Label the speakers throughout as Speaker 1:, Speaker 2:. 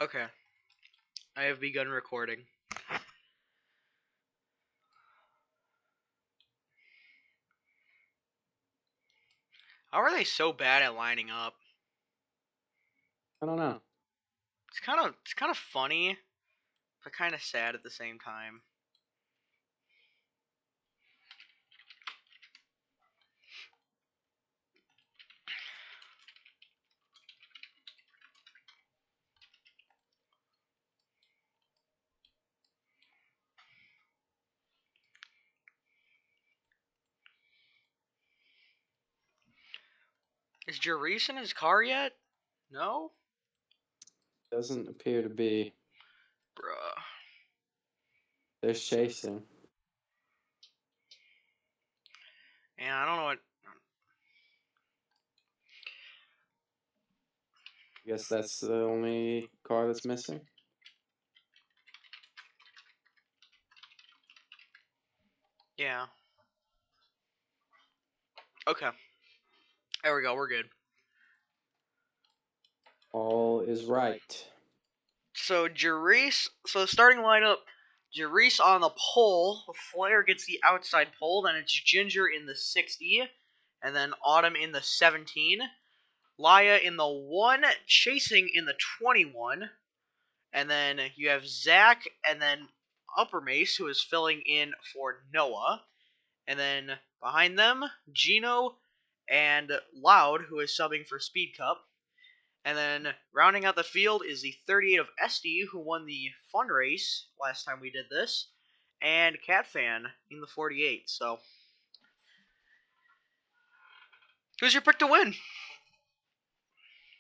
Speaker 1: Okay, I have begun recording. How are they so bad at lining up?
Speaker 2: I don't know.
Speaker 1: It's kind of funny, but kind of sad at the same time. Is Reese in his car yet? No?
Speaker 2: Doesn't appear to be.
Speaker 1: Bruh.
Speaker 2: There's chasing.
Speaker 1: Yeah, I don't know what...
Speaker 2: I guess that's the only car that's missing.
Speaker 1: Yeah. Okay. There we go, we're good.
Speaker 2: All is right.
Speaker 1: So, so the starting lineup, Reese on the pole, Flair gets the outside pole, then it's Ginger in the 60, and then Autumn in the 17, Laya in the 1, Chasing in the 21, and then you have Zach, and then Upper Mace, who is filling in for Noah, and then behind them, Gino and Loud, who is subbing for Speed Cup. And then rounding out the field is the 38 of Esty, who won the fun race last time we did this, and Catfan in the 48. So, who's your pick to win?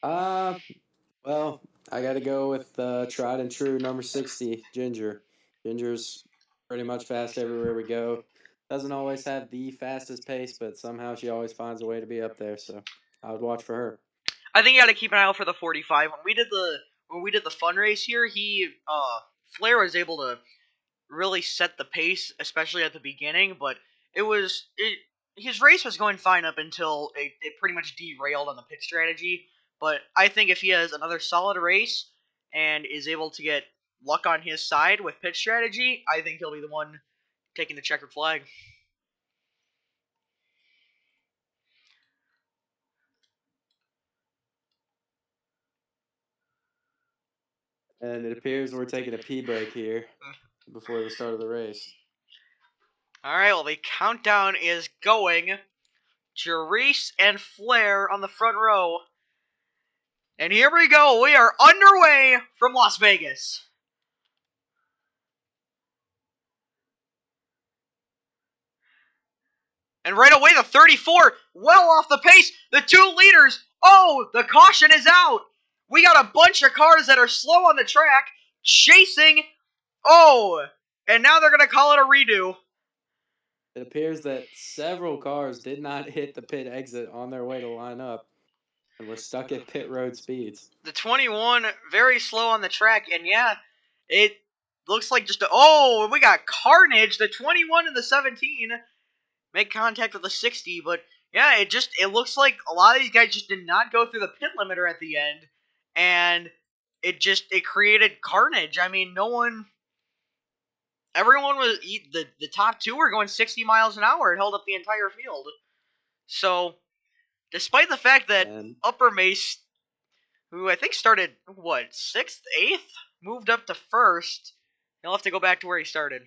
Speaker 2: Well, I got to go with tried and true number 60, Ginger. Ginger's pretty much fast everywhere we go. Doesn't always have the fastest pace, but somehow she always finds a way to be up there. So I would watch for her.
Speaker 1: I think you got to keep an eye out for the 45. When we did the fun race here, Flair was able to really set the pace, especially at the beginning. But his race was going fine up until it pretty much derailed on the pit strategy. But I think if he has another solid race and is able to get luck on his side with pit strategy, I think he'll be the one taking the checkered flag.
Speaker 2: And it appears we're taking a pee break here before the start of the race.
Speaker 1: All right, well, the countdown is going. Reese and Flair on the front row. And here we go. We are underway from Las Vegas. And right away, the 34, well off the pace. The 2 leaders. Oh, the caution is out. We got a bunch of cars that are slow on the track, chasing. Oh, and now they're going to call it a redo.
Speaker 2: It appears that several cars did not hit the pit exit on their way to line up, and we're stuck at pit road speeds.
Speaker 1: The 21, very slow on the track, and yeah, it looks like oh, we got carnage. The 21 and the 17 make contact with the 60, but yeah, it looks like a lot of these guys just did not go through the pit limiter at the end, and it created carnage. I mean, everyone was the top 2 were going 60 miles an hour. It held up the entire field. So, despite the fact that Upper Mace, who I think started 6th, 8th, moved up to 1st, he'll have to go back to where he started.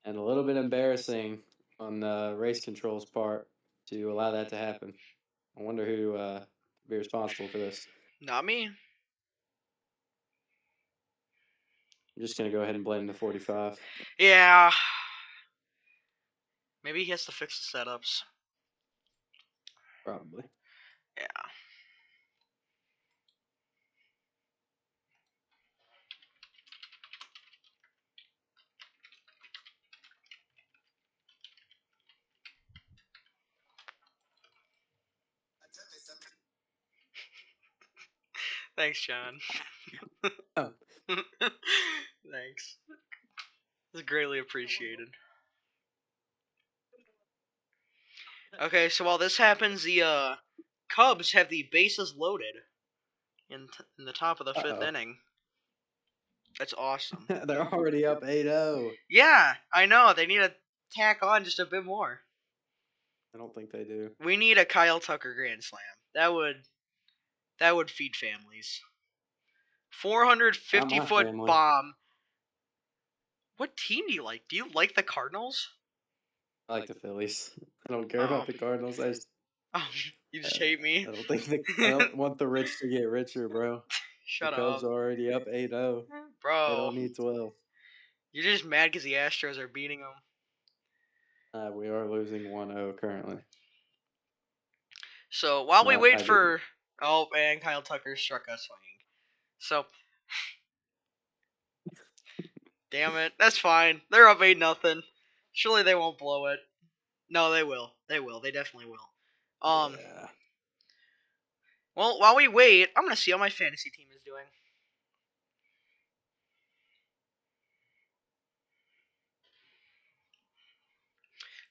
Speaker 2: And a little bit embarrassing on the race control's part to allow that to happen. I wonder who will be responsible for this.
Speaker 1: Not me.
Speaker 2: I'm just going to go ahead and blame the 45.
Speaker 1: Yeah. Maybe he has to fix the setups.
Speaker 2: Probably.
Speaker 1: Yeah. Thanks, John.
Speaker 2: Oh.
Speaker 1: Thanks. It's greatly appreciated. Okay, so while this happens, the Cubs have the bases loaded. in the top of the fifth
Speaker 2: Uh-oh.
Speaker 1: inning. That's awesome.
Speaker 2: They're already up 8-0.
Speaker 1: Yeah, I know. They need to tack on just a bit more.
Speaker 2: I don't think they do.
Speaker 1: We need a Kyle Tucker grand slam. That would feed families. 450
Speaker 2: Not my
Speaker 1: foot
Speaker 2: family.
Speaker 1: bomb. What team do you like? Do you like the Cardinals?
Speaker 2: I like the Phillies. I don't care
Speaker 1: Oh,
Speaker 2: about the Cardinals. I just,
Speaker 1: oh you just hate me.
Speaker 2: I don't think I don't want the rich to get richer, bro. The
Speaker 1: Shut
Speaker 2: Cubs
Speaker 1: up,
Speaker 2: are already up 8-0. They
Speaker 1: bro.
Speaker 2: don't need 12.
Speaker 1: You're just mad because the Astros are beating them.
Speaker 2: We are losing 1-0 currently.
Speaker 1: So while we
Speaker 2: No,
Speaker 1: wait
Speaker 2: I didn't.
Speaker 1: for and Kyle Tucker struck us swinging. So damn it, that's fine. They're up 8-0. Surely they won't blow it. No, they will. They will. They definitely will.
Speaker 2: Yeah.
Speaker 1: Well, while we wait, I'm gonna see how my fantasy team is doing.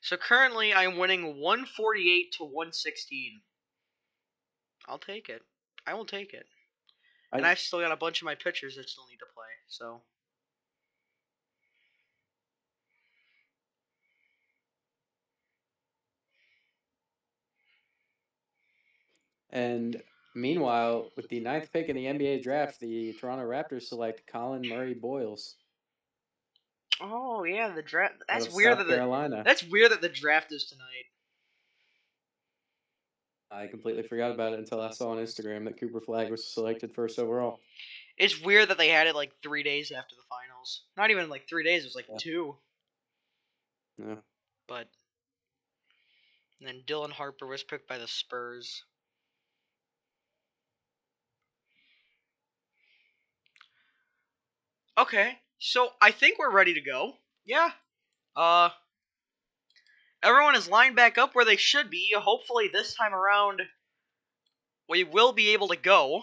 Speaker 1: So currently, I'm winning 148 to 116. I'll take it. I will take it. And I've still got a bunch of my pitchers that still need to play. So
Speaker 2: And meanwhile, with the 9th pick in the NBA draft, the Toronto Raptors select Colin Murray Boyles
Speaker 1: oh yeah, the draft.
Speaker 2: out
Speaker 1: That's
Speaker 2: of
Speaker 1: weird
Speaker 2: South Carolina.
Speaker 1: that the draft is tonight.
Speaker 2: I completely forgot about it until I saw on Instagram that Cooper Flagg was selected first overall.
Speaker 1: It's weird that they had it like 3 days after the finals. Not even like 3 days. It was like 2.
Speaker 2: Yeah.
Speaker 1: But and then Dylan Harper was picked by the Spurs. Okay, so I think we're ready to go. Yeah. Everyone is lined back up where they should be. Hopefully this time around we will be able to go.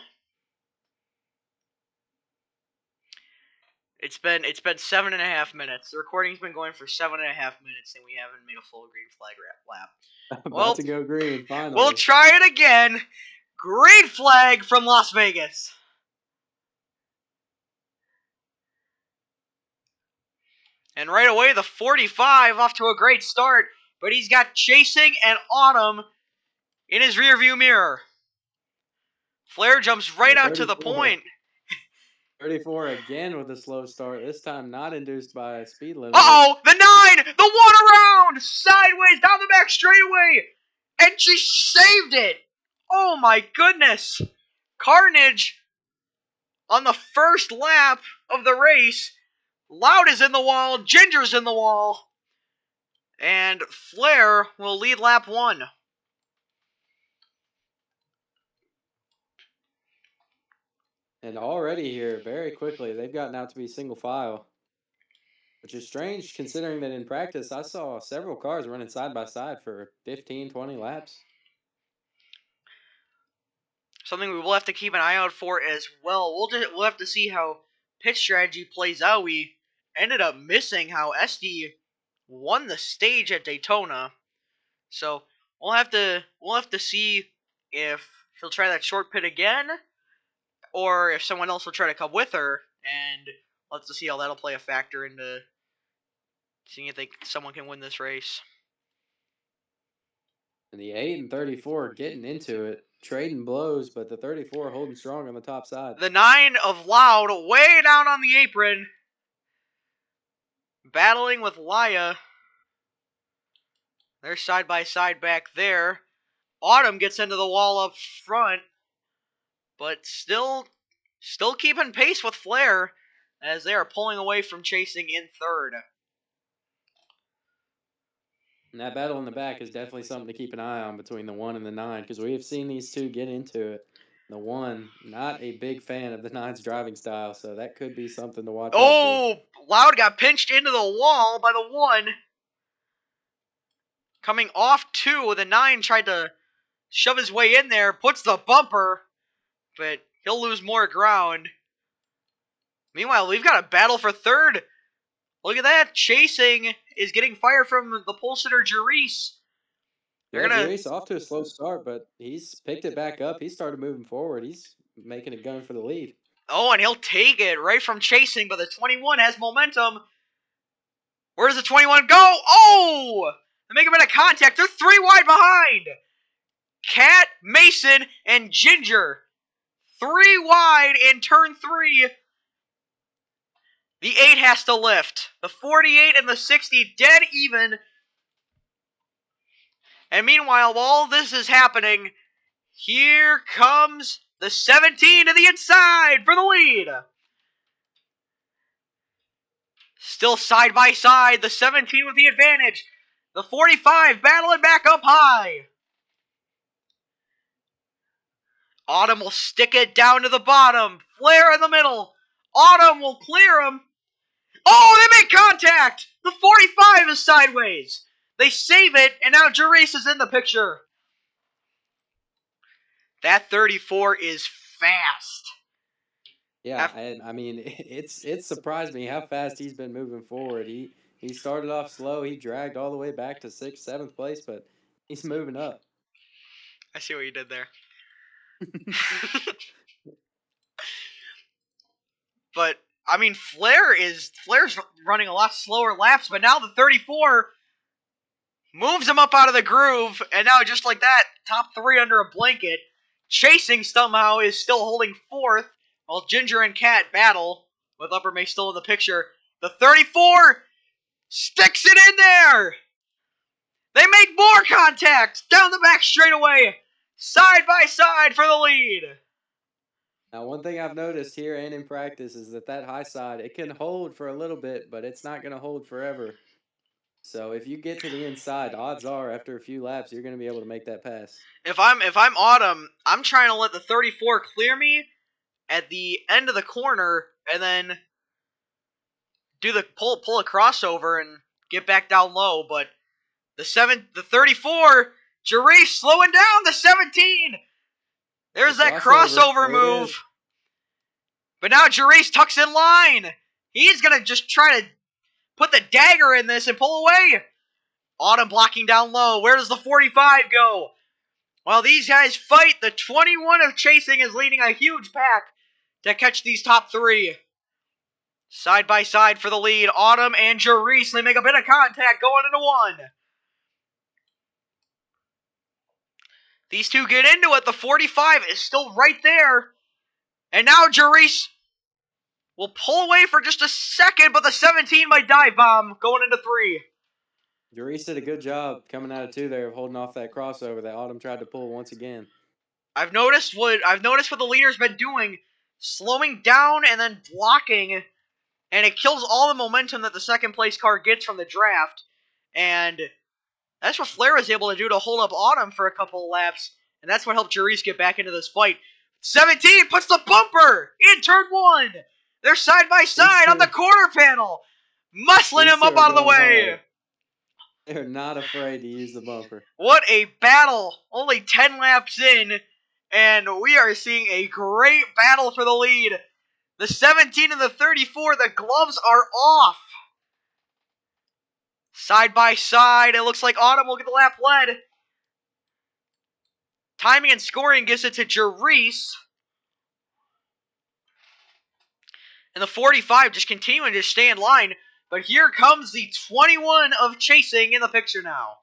Speaker 1: It's been 7.5 minutes. The recording's been going for 7.5 minutes, and we haven't made a full green flag lap.
Speaker 2: About to go green, finally.
Speaker 1: We'll try it again. Green flag from Las Vegas. And right away, the 45 off to a great start, but he's got Chasing and Autumn in his rearview mirror. Flair jumps right out to the point.
Speaker 2: 34 again with a slow start. This time not induced by a speed limit.
Speaker 1: Uh-oh! The 9! The one around! Sideways down the back straightaway! And she saved it! Oh my goodness! Carnage on the first lap of the race. Loud is in the wall. Ginger's in the wall. And Flair will lead lap 1.
Speaker 2: And already here, very quickly, they've gotten out to be single file. Which is strange considering that in practice, I saw several cars running side by side for 15, 20 laps.
Speaker 1: Something we will have to keep an eye out for as well. We'll have to see how pitch strategy plays out. We ended up missing how SD won the stage at Daytona. So we'll have to see if she'll try that short pit again, or if someone else will try to come with her, and we'll have to see how that'll play a factor into seeing if someone can win this race.
Speaker 2: And the 8 and 34 getting into it, trading blows, but the 34 holding strong on the top side.
Speaker 1: The 9 of Loud way down on the apron, battling with Laya. They're side by side back there. Autumn gets into the wall up front, but still keeping pace with Flair as they are pulling away from Chasing in third.
Speaker 2: And that battle in the back is definitely something to keep an eye on between the 1 and the 9, because we have seen these two get into it. The 1, not a big fan of the 9's driving style, so that could be something to watch out for.
Speaker 1: Oh, Loud got pinched into the wall by the 1. Coming off 2, the 9 tried to shove his way in there, puts the bumper, but he'll lose more ground. Meanwhile, we've got a battle for third. Look at that. Chasing is getting fired from the pole sitter, Reese.
Speaker 2: Reese off to a slow start, but he's picked it back up. He started moving forward. He's making a gun for the lead.
Speaker 1: Oh, and he'll take it right from chasing, but the 21 has momentum. Where does the 21 go? Oh! They make a bit of contact. They're 3 wide behind. Cat, Mason, and Ginger. 3 wide in turn 3. The 8 has to lift. The 48 and the 60 dead even. And meanwhile, while all this is happening, here comes the 17 to the inside for the lead. Still side by side, the 17 with the advantage. The 45 battling back up high. Autumn will stick it down to the bottom. Flair in the middle. Autumn will clear him. Oh, they make contact! The 45 is sideways. They save it, and now Reese is in the picture. That 34 is fast.
Speaker 2: Yeah, and I mean it's surprised me how fast he's been moving forward. He started off slow. He dragged all the way back to 6th, 7th place, but he's moving up.
Speaker 1: I see what you did there. But I mean, Flair's running a lot slower laps, but now the 34 moves him up out of the groove, and now just like that, top 3 under a blanket. Chasing somehow is still holding 4th, while Ginger and Cat battle, with Upper May still in the picture. The 34 sticks it in there! They make more contact down the back straightaway, side by side for the lead.
Speaker 2: Now, one thing I've noticed here and in practice is that high side, it can hold for a little bit, but it's not going to hold forever. So if you get to the inside, odds are after a few laps, you're going to be able to make that pass.
Speaker 1: If I'm Autumn, I'm trying to let the 34 clear me at the end of the corner, and then do the pull a crossover and get back down low. But the 34, Reese slowing down the 17. There's that crossover move. But now Reese tucks in line. He's gonna just try to put the dagger in this and pull away. Autumn blocking down low. Where does the 45 go? While these guys fight, the 21 of Chasing is leading a huge pack to catch these top 3. Side by side for the lead, Autumn and Reese. They make a bit of contact going into 1. These two get into it. The 45 is still right there. And now Reese will pull away for just a second, but the 17 might dive bomb going into 3.
Speaker 2: Reese did a good job coming out of 2 there, holding off that crossover that Autumn tried to pull once again.
Speaker 1: I've noticed what the leader's been doing, slowing down and then blocking, and it kills all the momentum that the second place car gets from the draft. And that's what Flair was able to do to hold up Autumn for a couple of laps, and that's what helped Reese get back into this fight. 17 puts the bumper in turn 1. They're side by side on the quarter panel, muscling him up out of the way.
Speaker 2: Hard. They're not afraid to use the bumper.
Speaker 1: What a battle! Only 10 laps in, and we are seeing a great battle for the lead. The 17 and the 34, the gloves are off. Side by side, it looks like Autumn will get the lap led. Timing and scoring gives it to Reese. And the 45 just continuing to stay in line. But here comes the 21 of Chasing in the picture now.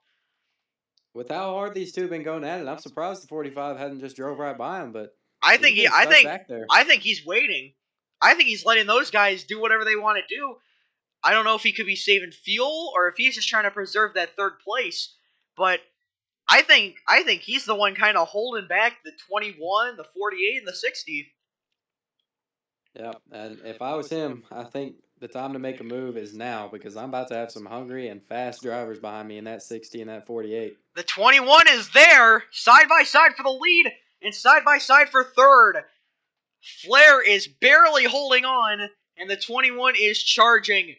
Speaker 2: With how hard these two have been going at it, I'm surprised the 45 hadn't just drove right by him. But
Speaker 1: I think he's waiting. I think he's letting those guys do whatever they want to do. I don't know if he could be saving fuel or if he's just trying to preserve that 3rd place. But I think he's the one kind of holding back the 21, the 48, and the 60.
Speaker 2: Yeah, and if I was him, I think the time to make a move is now because I'm about to have some hungry and fast drivers behind me in that 60 and that 48.
Speaker 1: The 21 is there, side by side for the lead and side by side for 3rd. Flair is barely holding on, and the 21 is charging.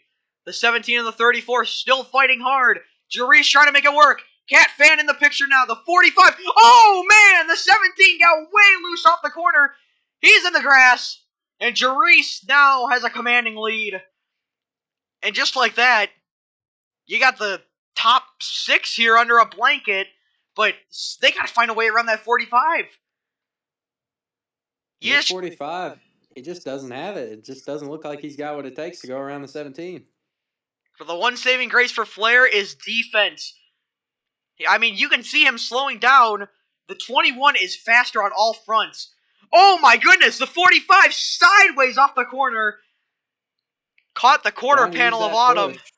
Speaker 1: The 17 and the 34 still fighting hard. Reese trying to make it work. Cat Fan in the picture now. The 45. Oh, man! The 17 got way loose off the corner. He's in the grass. And Reese now has a commanding lead. And just like that, you got the top 6 here under a blanket. But they got to find a way around that 45. You
Speaker 2: This
Speaker 1: just
Speaker 2: 45, he just doesn't have it. It just doesn't look like he's got what it takes to go around the 17.
Speaker 1: For the one saving grace for Flair is defense. I mean, you can see him slowing down. The 21 is faster on all fronts. Oh my goodness, the 45 sideways off the corner. Caught the quarter
Speaker 2: Trying to use
Speaker 1: panel of
Speaker 2: that
Speaker 1: Autumn.
Speaker 2: push.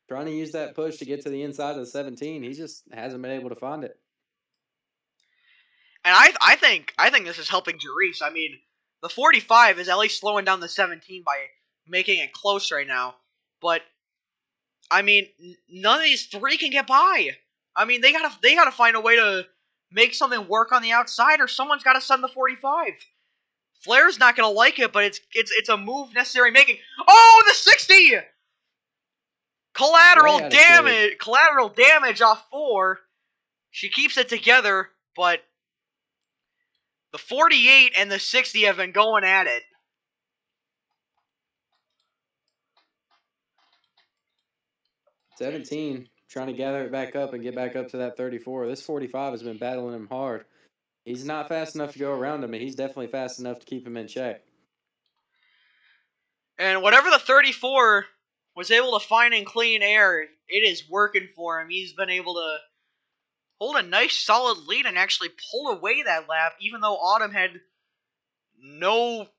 Speaker 2: Trying to use that push to get to the inside of the 17. He just hasn't been able to find it.
Speaker 1: And I think this is helping Reese. I mean, the 45 is at least slowing down the 17 by making it close right now. But I mean, none of these three can get by. I mean, they gotta find a way to make something work on the outside, or someone's gotta send the 45. Flair's not gonna like it, but it's a move necessary making. Oh, the 60! Collateral damage off 4. She keeps it together, but the 48 and the 60 have been going at it.
Speaker 2: "17, trying to gather it back up and get back up to that 34. This 45 has been battling him hard. He's not fast enough to go around him, and he's definitely fast enough to keep him in check.
Speaker 1: And whatever the 34 was able to find in clean air, it is working for him. He's been able to hold a nice solid lead and actually pull away that lap, even though Autumn had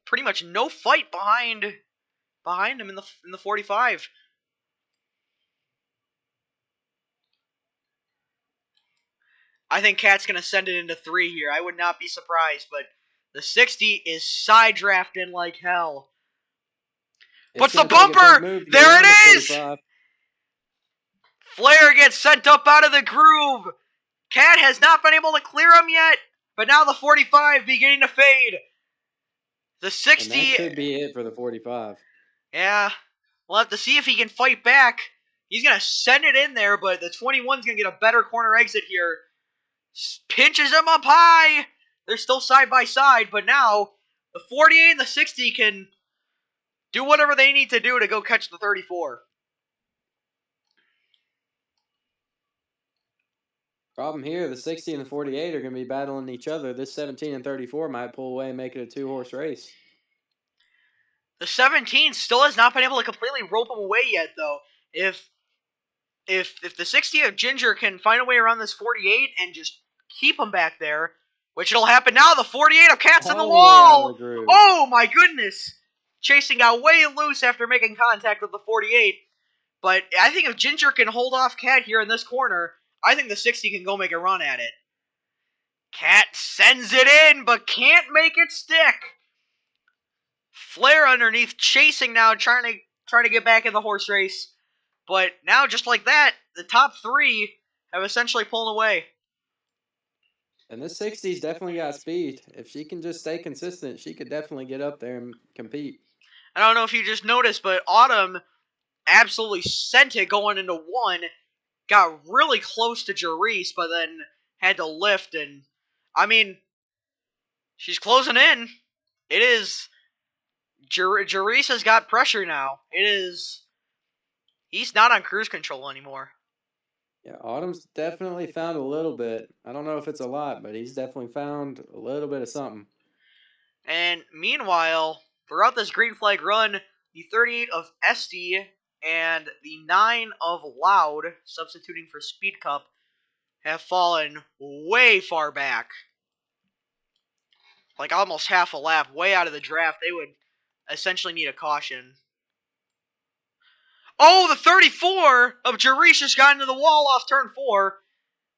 Speaker 1: pretty much no fight behind him in the 45. I think Cat's gonna send it into 3 here. I would not be surprised, but the 60 is side drafting like hell. What's the bumper? There it is! Flair gets sent up out of the groove. Cat has not been able to clear him yet, but now the 45 beginning to fade. The 60...
Speaker 2: And that could be it for the 45.
Speaker 1: Yeah, we'll have to see if he can fight back. He's going to send it in there, but the 21's going to get a better corner exit here. Pinches him up high. They're still side by side, but now the 48 and the 60 can do whatever they need to do to go catch the 34.
Speaker 2: Problem here, the 60 and the 48 are going to be battling each other. This 17 and 34 might pull away and make it a 2-horse race.
Speaker 1: The 17 still has not been able to completely rope him away yet, though. If the 60 of Ginger can find a way around this 48 and just keep him back there, which it'll happen now, the 48 of Cat's in the wall! Oh my goodness! Chasing got way loose after making contact with the 48. But I think if Ginger can hold off Cat here in this corner, I think the 60 can go make a run at it. Cat sends it in, but can't make it stick. Flair underneath, chasing now, trying to get back in the horse race. But now, just like that, the top 3 have essentially pulled away.
Speaker 2: And this 60's definitely got speed. If she can just stay consistent, she could definitely get up there and compete.
Speaker 1: I don't know if you just noticed, but Autumn absolutely sent it going into 1. Got really close to Reese, but then had to lift. And, I mean, she's closing in. It is... Reese has got pressure now. He's not on cruise control anymore.
Speaker 2: Yeah, Autumn's definitely found a little bit. I don't know if it's a lot, but he's definitely found a little bit of something.
Speaker 1: And meanwhile, throughout this green flag run, the 38 of Esty and the 9 of Loud, substituting for Speed Cup, have fallen way far back. Like almost half a lap, way out of the draft. They would essentially need a caution. Oh, the 34 of Jarice just got into the wall off turn 4.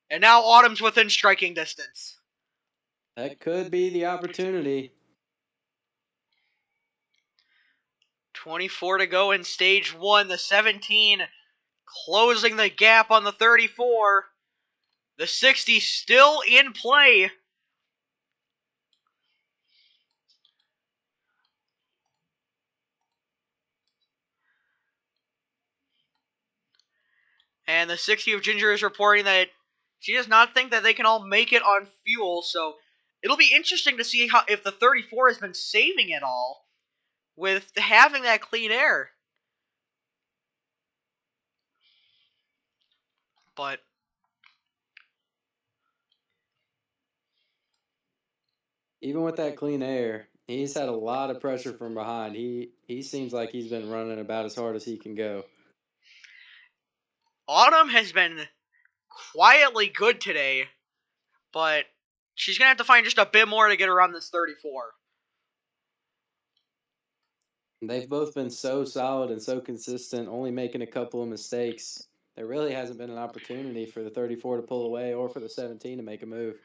Speaker 1: And now Autumn's within striking distance.
Speaker 2: That could be the opportunity.
Speaker 1: 24 to go in stage 1. The 17 closing the gap on the 34. The 60 still in play. And the 60 of Ginger is reporting that she does not think that they can all make it on fuel, so it'll be interesting to see if the 34 has been saving it all with having that clean air. But
Speaker 2: Even with that clean air, he's had a lot of pressure from behind. He seems like he's been running about as hard as he can go.
Speaker 1: Autumn has been quietly good today, but she's gonna have to find just a bit more to get around this 34.
Speaker 2: They've both been so solid and so consistent, only making a couple of mistakes. There really hasn't been an opportunity for the 34 to pull away or for the 17 to make a move.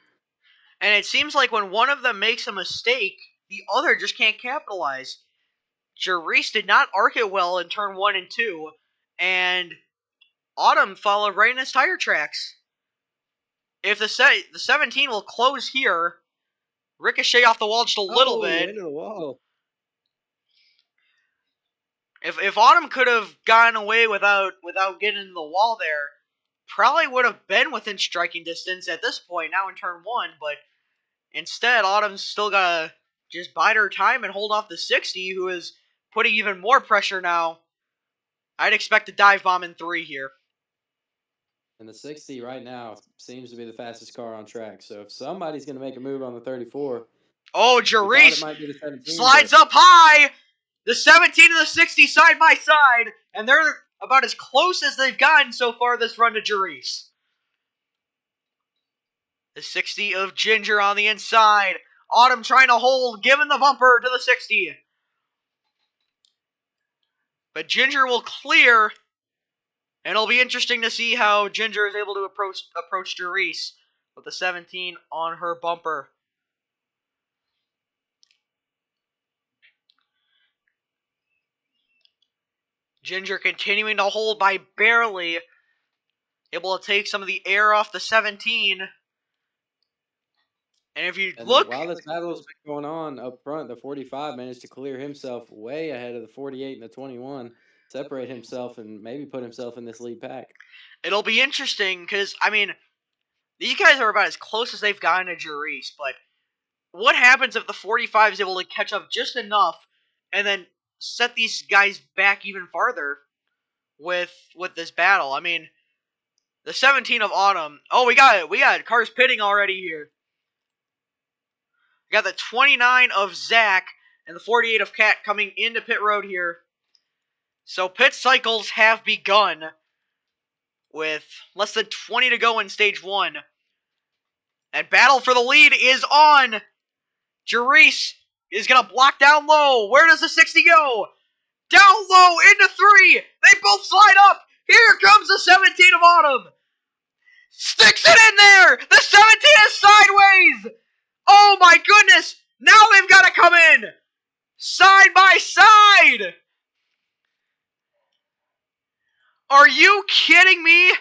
Speaker 1: And it seems like when one of them makes a mistake, the other just can't capitalize. Reese did not arc it well in turn 1 and 2, and Autumn followed right in his tire tracks. If the 17 will close here, ricochet off the wall just a little
Speaker 2: Oh,
Speaker 1: bit.
Speaker 2: into the wall.
Speaker 1: If Autumn could have gotten away without getting into the wall there, probably would have been within striking distance at this point, now in turn 1, but instead, Autumn's still gotta just bide her time and hold off the 60, who is putting even more pressure now. I'd expect a dive bomb in 3 here.
Speaker 2: And the 60 right now seems to be the fastest car on track. So if somebody's going to make a move on the 34,
Speaker 1: Oh,
Speaker 2: we thought it
Speaker 1: Reese
Speaker 2: might be the 17,
Speaker 1: slides
Speaker 2: but
Speaker 1: up high! The 17 and the 60 side by side, and they're about as close as they've gotten so far this run to Reese. The 60 of Ginger on the inside. Autumn trying to hold, giving the bumper to the 60. But Ginger will clear, and it'll be interesting to see how Ginger is able to approach Reese with the 17 on her bumper. Ginger continuing to hold by barely, able to take some of the air off the 17. And if you
Speaker 2: and
Speaker 1: look,
Speaker 2: while this battle's been going on up front, the 45 managed to clear himself way ahead of the 48 and the 21, separate himself and maybe put himself in this lead pack.
Speaker 1: it'll be interesting because, I mean, these guys are about as close as they've gotten to Reese, but what happens if the 45 is able to catch up just enough and then set these guys back even farther with this battle? I mean, the 17 of Autumn. Oh, we got cars pitting already here. We got the 29 of Zach and the 48 of Cat coming into pit road here. So pit cycles have begun with less than 20 to go in stage 1. And battle for the lead is on. Reese is going to block down low. Where does the 60 go? Down low into 3. They both slide up. Here comes the 17 of Autumn. Sticks it in there. The 17 is sideways. Oh my goodness. Now they've got to come in. Side by side. Are you kidding me?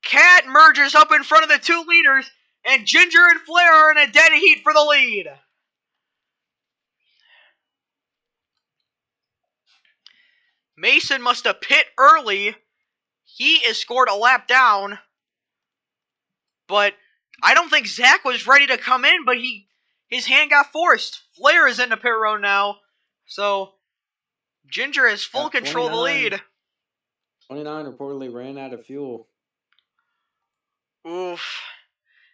Speaker 1: Cat merges up in front of the 2 leaders, and Ginger and Flair are in a dead heat for the lead. Mason must have pit early. He is scored a lap down. But I don't think Zach was ready to come in, but his hand got forced. Flair is in the pit road now. So Ginger has full control of the lead.
Speaker 2: 29 reportedly ran out of fuel.
Speaker 1: Oof.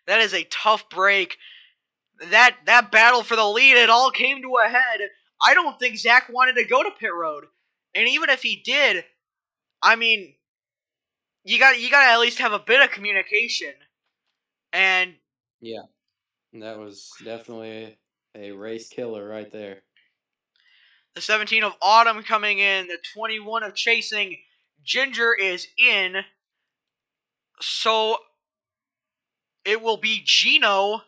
Speaker 1: That is a tough break. That battle for the lead, it all came to a head. I don't think Zach wanted to go to pit road. And even if he did, I mean, you got to at least have a bit of communication. And
Speaker 2: yeah, that was definitely a race killer right there.
Speaker 1: The 17 of Autumn coming in, the 21 of Chasing. Ginger is in. So it will be Gino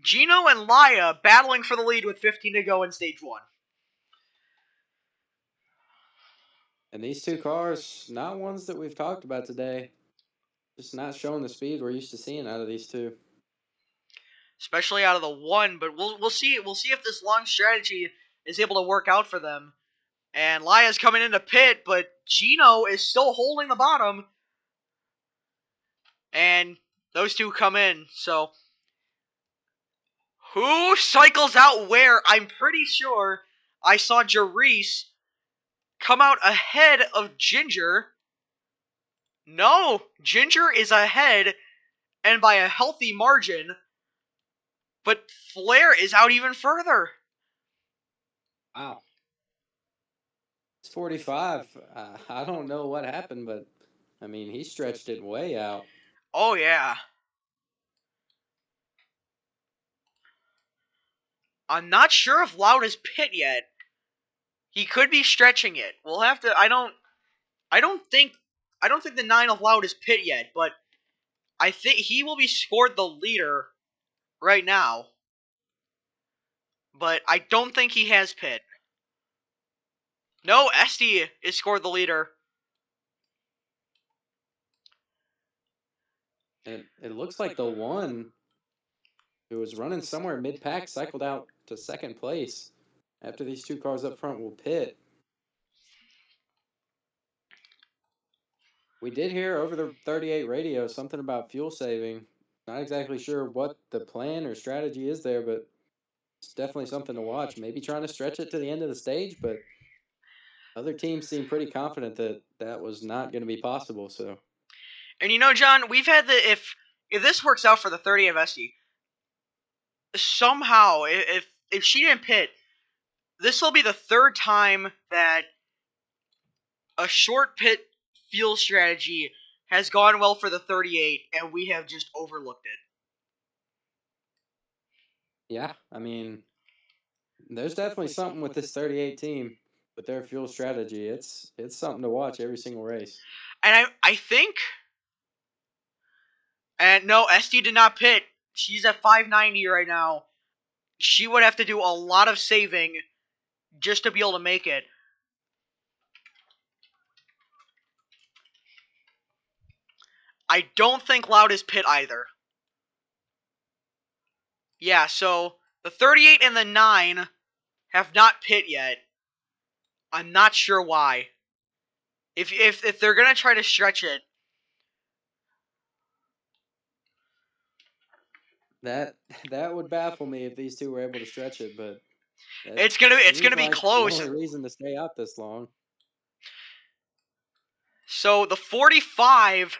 Speaker 1: and Laya battling for the lead with 15 to go in stage 1.
Speaker 2: And these 2 cars, not ones that we've talked about today. Just not showing the speed we're used to seeing out of these 2.
Speaker 1: Especially out of the 1, but we'll see if this long strategy is able to work out for them. And Laya's coming into pit, but Gino is still holding the bottom. And those 2 come in, so who cycles out where? I'm pretty sure I saw Reese come out ahead of Ginger. No, Ginger is ahead, and by a healthy margin. But Flair is out even further.
Speaker 2: Wow. It's 45. I don't know what happened, but I mean, he stretched it way out.
Speaker 1: Oh, yeah. I'm not sure if Loud is pit yet. He could be stretching it. We'll have to. I don't think. I don't think the 9 of Loud is pit yet, but I think he will be scored the leader right now. But I don't think he has pit. No, SD is scored the leader.
Speaker 2: And it looks like the one who was running somewhere mid-pack cycled out to second place after these two cars up front will pit. We did hear over the 38 radio something about fuel saving. Not exactly sure what the plan or strategy is there, but it's definitely something to watch. Maybe trying to stretch it to the end of the stage, but other teams seem pretty confident that that was not going to be possible. So
Speaker 1: And John, we've had the if this works out for the 30 of SD, somehow if she didn't pit, this will be the third time that a short pit fuel strategy has gone well for the 38, and we have just overlooked it.
Speaker 2: yeah, I mean, there's definitely something with this 38 team with their fuel strategy. It's something to watch every single race.
Speaker 1: And I think, and no, SD did not pit. She's at 590 right now. She would have to do a lot of saving just to be able to make it. I don't think Loud is pit either. Yeah, so the 38 and the 9 have not pit yet. I'm not sure why. If they're gonna try to stretch it,
Speaker 2: That that would baffle me if these two were able to stretch it, but that
Speaker 1: it's
Speaker 2: seems
Speaker 1: gonna be
Speaker 2: like the
Speaker 1: close.
Speaker 2: only reason to stay out this long.
Speaker 1: So the 45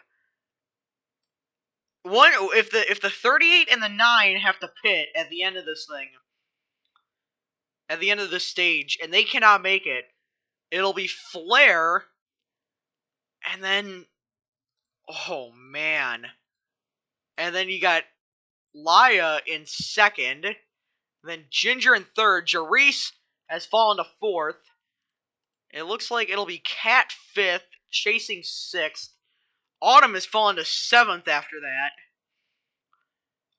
Speaker 1: one if the 38 and the 9 have to pit at the end of this thing, at the end of this stage, and they cannot make it, it'll be Flair, and then oh man, and then you got Laya in second, then Ginger in third. Reese has fallen to fourth. It looks like it'll be Cat fifth, chasing sixth. Autumn has fallen to seventh after that.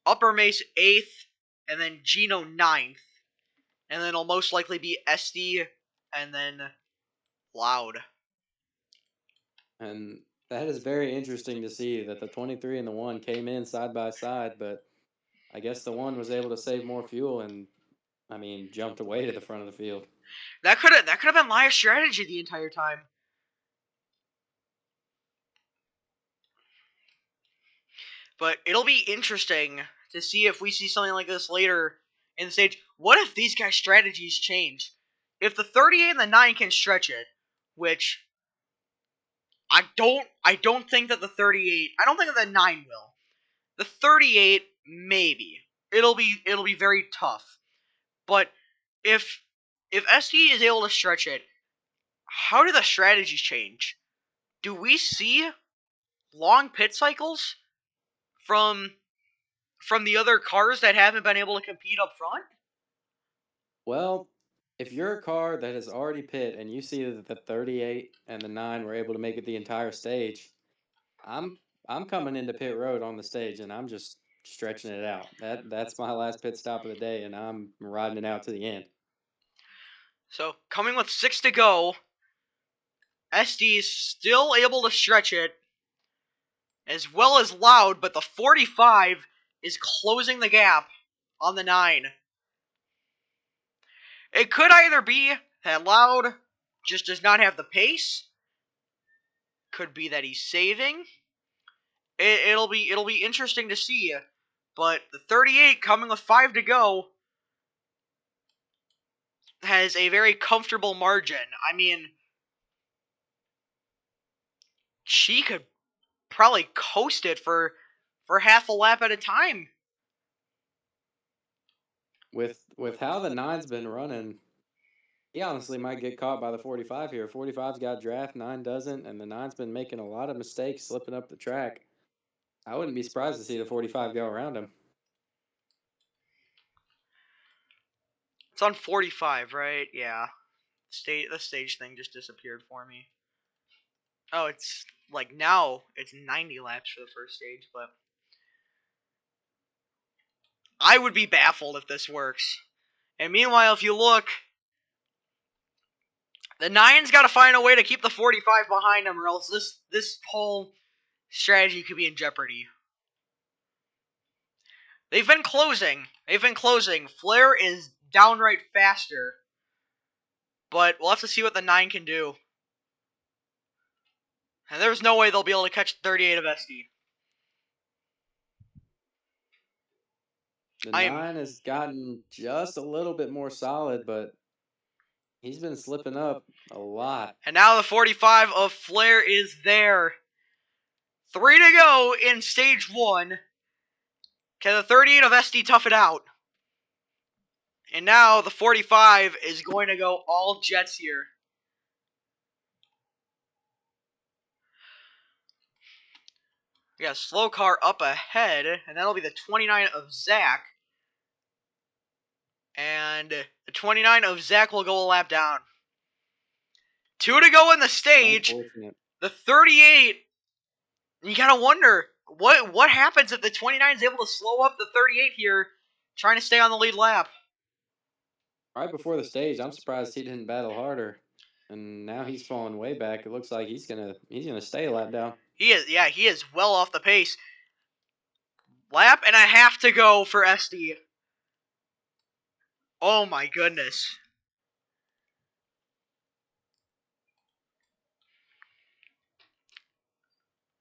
Speaker 1: Upper Mace eighth, and then Gino ninth. And then it'll most likely be SD and then Loud.
Speaker 2: And that is very interesting to see that the 23 and the 1 came in side by side, but I guess the 1 was able to save more fuel and, I mean, jumped away to the front of the field.
Speaker 1: That could have been Laya's strategy the entire time. But it'll be interesting to see if we see something like this later in the stage. What if these guys' strategies change? If the 38 and the 9 can stretch it, which I don't think that the 38, I don't think that the 9 will. The 38 maybe. It'll be very tough. But if SD is able to stretch it, how do the strategies change? Do we see long pit cycles from the other cars that haven't been able to compete up front?
Speaker 2: Well, if you're a car that has already pit and you see that the 38 and the 9 were able to make it the entire stage, I'm I'm coming into pit road on the stage and I'm just stretching it out. That's my last pit stop of the day and I'm riding it out to the end.
Speaker 1: So, coming with 6 to go, SD is still able to stretch it, as well as Loud, but the 45 is closing the gap on the 9. It could either be that Loud just does not have the pace, could be that he's saving. It'll be interesting to see. But the 38 coming with 5 to go has a very comfortable margin. I mean, she could probably coast it for half a lap at a time.
Speaker 2: with how the nine's been running, he honestly might get caught by the 45 here. 45's got draft, nine doesn't, and the nine's been making a lot of mistakes slipping up the track. I wouldn't be surprised to see the 45 go around him.
Speaker 1: It's on 45, right? Yeah. The stage thing just disappeared for me. Oh, it's like now it's 90 laps for the first stage, but I would be baffled if this works. And meanwhile, if you look, the nine's got to find a way to keep the 45 behind him, or else this whole strategy could be in jeopardy. They've been closing. Flair is downright faster, but we'll have to see what the 9 can do. And there's no way they'll be able to catch 38 of SD.
Speaker 2: The nine has gotten just a little bit more solid, but he's been slipping up a lot.
Speaker 1: And now the 45 of Flair is there. 3 to go in stage 1. Can the 38 of SD tough it out? And now the 45 is going to go all jets here. We got a slow car up ahead, and that'll be the 29 of Zach. And the 29 of Zach will go a lap down. 2 to go in the stage. The 38, you gotta wonder, what happens if the 29 is able to slow up the 38 here, trying to stay on the lead lap?
Speaker 2: Right before the stage, I'm surprised he didn't battle harder. And now he's falling way back. It looks like he's gonna stay a lap down.
Speaker 1: He is well off the pace. Lap and a half to go for SD. Oh my goodness.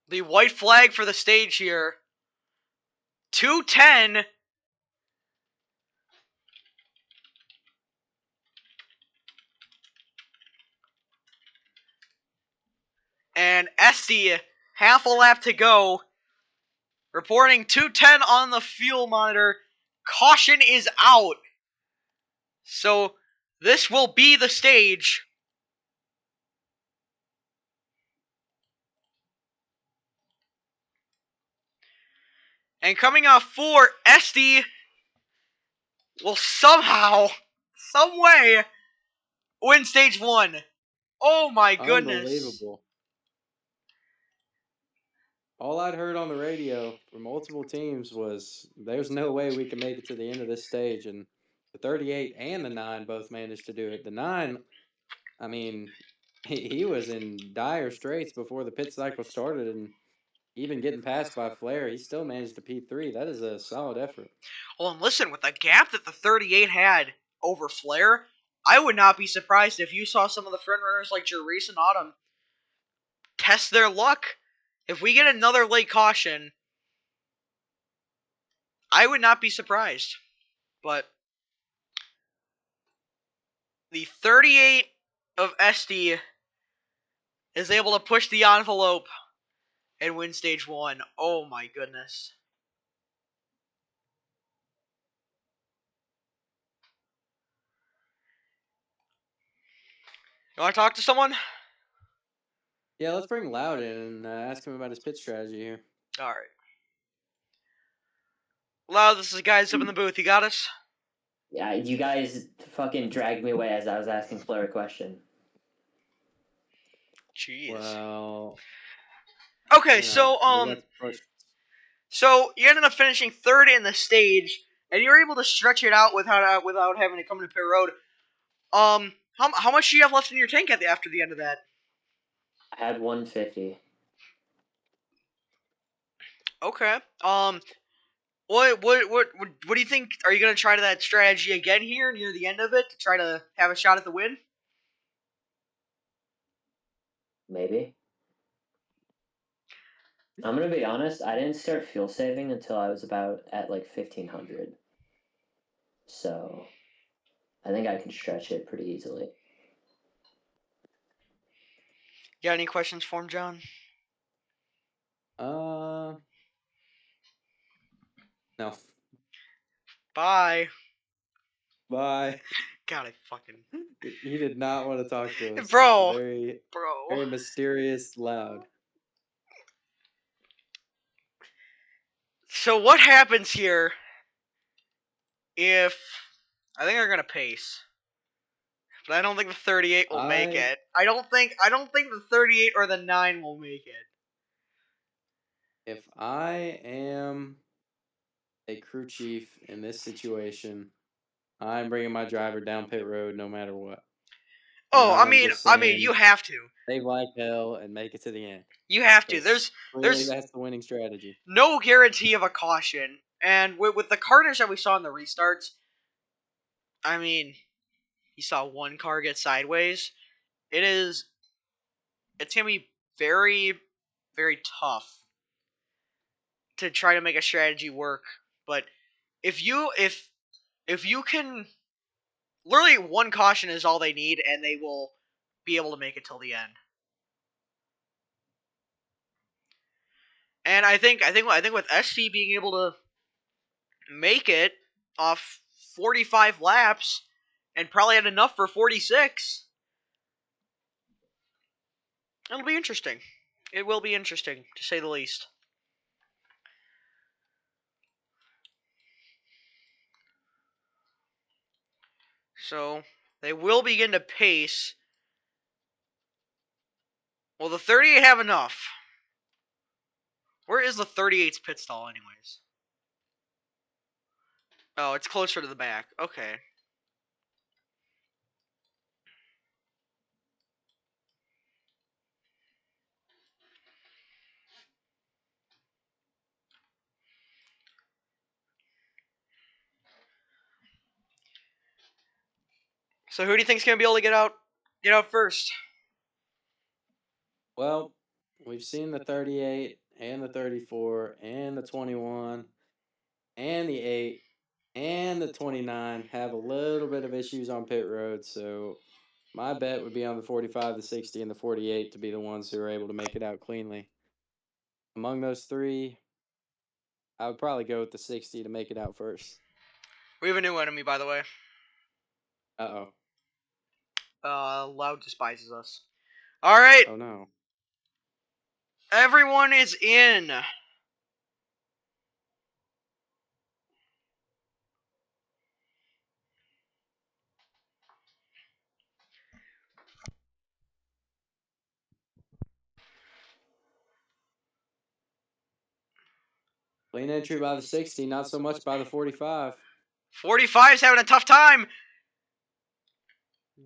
Speaker 1: The white flag for the stage here. 2:10. And SD, half a lap to go. Reporting 2:10 on the fuel monitor. Caution is out. So this will be the stage. And coming off for SD will somehow, some way, win stage 1. Oh my goodness.
Speaker 2: Unbelievable. All I'd heard on the radio from multiple teams was there's no way we can make it to the end of this stage. And the 38 and the 9 both managed to do it. The 9, I mean, he was in dire straits before the pit cycle started. And even getting passed by Flair, he still managed to P3. That is a solid effort.
Speaker 1: Well, and listen, with the gap that the 38 had over Flair, I would not be surprised if you saw some of the front runners like Reese and Autumn test their luck. If we get another late caution, I would not be surprised. But the 38 of SD is able to push the envelope and win stage 1. Oh my goodness. You want to talk to someone?
Speaker 2: Yeah, let's bring Loud in and ask him about his pit strategy here.
Speaker 1: All right. Loud, this is the guys up in the booth. You got us?
Speaker 3: Yeah, you guys fucking dragged me away as I was asking Flair a question.
Speaker 1: Jeez.
Speaker 2: Well.
Speaker 1: Okay, so you ended up finishing 3rd in the stage, and you were able to stretch it out without having to come to pit road. How much do you have left in your tank after the end of that?
Speaker 3: I had 150.
Speaker 1: Okay. What do you think? Are you gonna try that strategy again here near the end of it to try to have a shot at the win?
Speaker 3: Maybe. I'm gonna be honest. I didn't start fuel saving until I was about at like 1500. So, I think I can stretch it pretty easily.
Speaker 1: You got any questions for him, John?
Speaker 2: No.
Speaker 1: Bye.
Speaker 2: Bye.
Speaker 1: God, I fucking
Speaker 2: He did not want to talk to us.
Speaker 1: bro,
Speaker 2: Very,
Speaker 1: bro.
Speaker 2: very mysterious, loud.
Speaker 1: So what happens here if I think they're gonna pace? But I don't think the 38 will make it. I don't think the 38 or the 9 will make it.
Speaker 2: If I am a crew chief in this situation, I'm bringing my driver down pit road no matter what.
Speaker 1: Oh,
Speaker 2: I'm just saying,
Speaker 1: you have to.
Speaker 2: save like hell and make it to the end.
Speaker 1: You have to.
Speaker 2: Clearly
Speaker 1: There's
Speaker 2: that's the winning strategy.
Speaker 1: no guarantee of a caution, and with the carnage that we saw in the restarts, I mean, you saw one car get sideways. It's gonna be very, very tough to try to make a strategy work. But if you can, literally one caution is all they need, and they will be able to make it till the end. And I think with SC being able to make it off 45 laps and probably had enough for 46, it'll be interesting. It will be interesting, to say the least. So, they will begin to pace. Will the 38 have enough? Where is the 38's pit stall, anyways? Oh, it's closer to the back. Okay. So who do you think's gonna be able to get out first?
Speaker 2: Well, we've seen the 38 and the 34 and the 21 and the 8 and the 29 have a little bit of issues on pit road, so my bet would be on the 45, the 60, and the 48 to be the ones who are able to make it out cleanly. Among those three, I would probably go with the 60 to make it out first.
Speaker 1: We have a new enemy, by the way.
Speaker 2: Uh-oh.
Speaker 1: Loud despises us. Alright.
Speaker 2: Oh, no.
Speaker 1: Everyone is in.
Speaker 2: Clean entry by the 60, not so much by the 45.
Speaker 1: 45's having a tough time.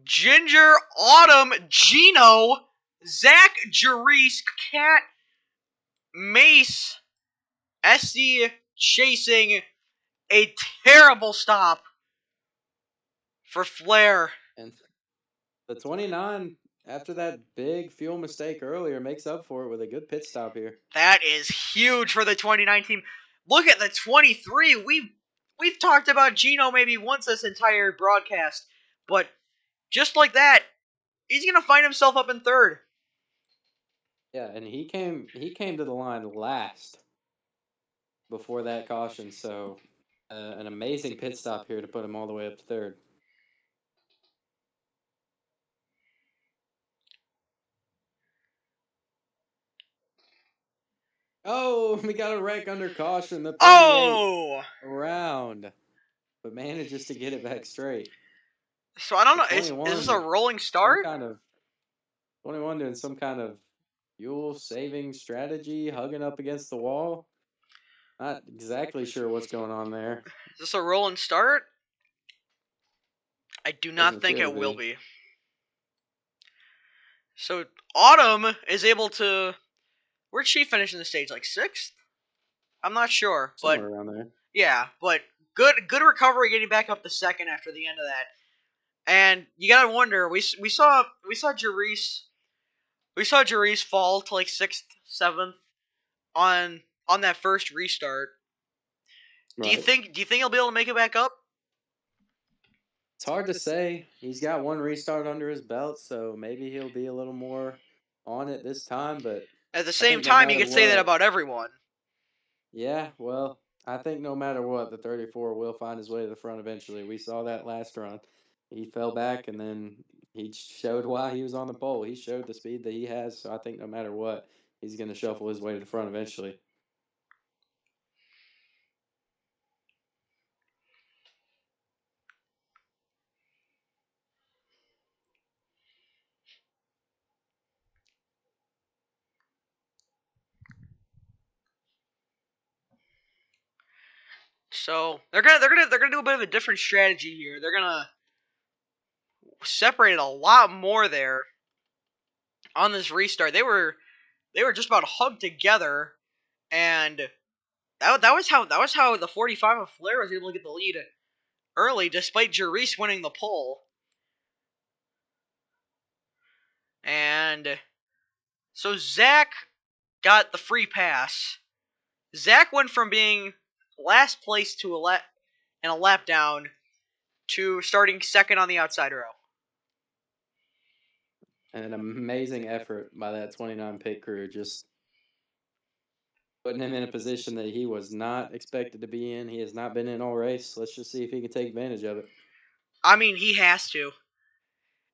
Speaker 1: Ginger, Autumn, Gino, Zach, Jerice, Cat, Mace, SD chasing a terrible stop for Flair.
Speaker 2: And the 29, after that big fuel mistake earlier, makes up for it with a good pit stop here.
Speaker 1: That is huge for the 29 team. Look at the 23. We've talked about Gino maybe once this entire broadcast, but just like that, he's gonna find himself up in third.
Speaker 2: Yeah, and he came to the line last before that caution, so an amazing pit stop here to put him all the way up to third. Oh, we got a wreck under caution. The 38 around, but manages to get it back straight.
Speaker 1: So I don't know. Is
Speaker 2: 21,
Speaker 1: this a rolling start?
Speaker 2: 21 doing some kind of fuel saving strategy, hugging up against the wall. Not exactly sure what's going on there.
Speaker 1: Is this a rolling start? I do not think it will be. So Autumn is able to. Where'd she finish in the stage? Like 6th? I'm not sure,
Speaker 2: Somewhere around there.
Speaker 1: Yeah, but good recovery getting back up to 2nd after the end of that. And you gotta wonder, we saw Jerice fall to like 6th, 7th on that first restart.
Speaker 2: Right.
Speaker 1: Do you think he'll be able to make it back up?
Speaker 2: It's hard to say. He's got one restart under his belt, so maybe he'll be a little more on it this time, but
Speaker 1: at the same time, you could say that about everyone.
Speaker 2: Yeah, well, I think no matter what, the 34 will find his way to the front eventually. We saw that last run. He fell back and then he showed why he was on the pole. He showed the speed that he has. So I think no matter what, he's going to shuffle his way to the front eventually.
Speaker 1: So they're gonna do a bit of a different strategy here. They're gonna separate a lot more there on this restart. They were just about hugged together, and that was how the 45 of Flair was able to get the lead early, despite Reese winning the pole. And so Zach got the free pass. Zach went from being last place to a lap down to starting second on the outside row.
Speaker 2: And an amazing effort by that 29 pit crew, just putting him in a position that he was not expected to be in. He has not been in all race. Let's just see if he can take advantage of it.
Speaker 1: I mean, he has to.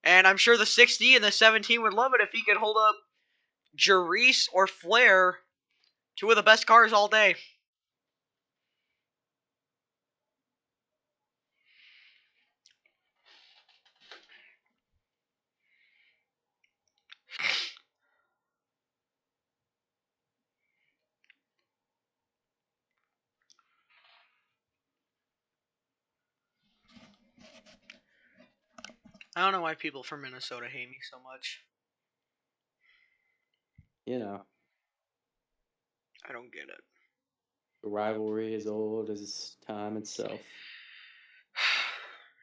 Speaker 1: And I'm sure the 60 and the 17 would love it if he could hold up Reese or Flair, two of the best cars all day. I don't know why people from Minnesota hate me so much.
Speaker 2: You know,
Speaker 1: I don't get it.
Speaker 2: the rivalry is old as time itself.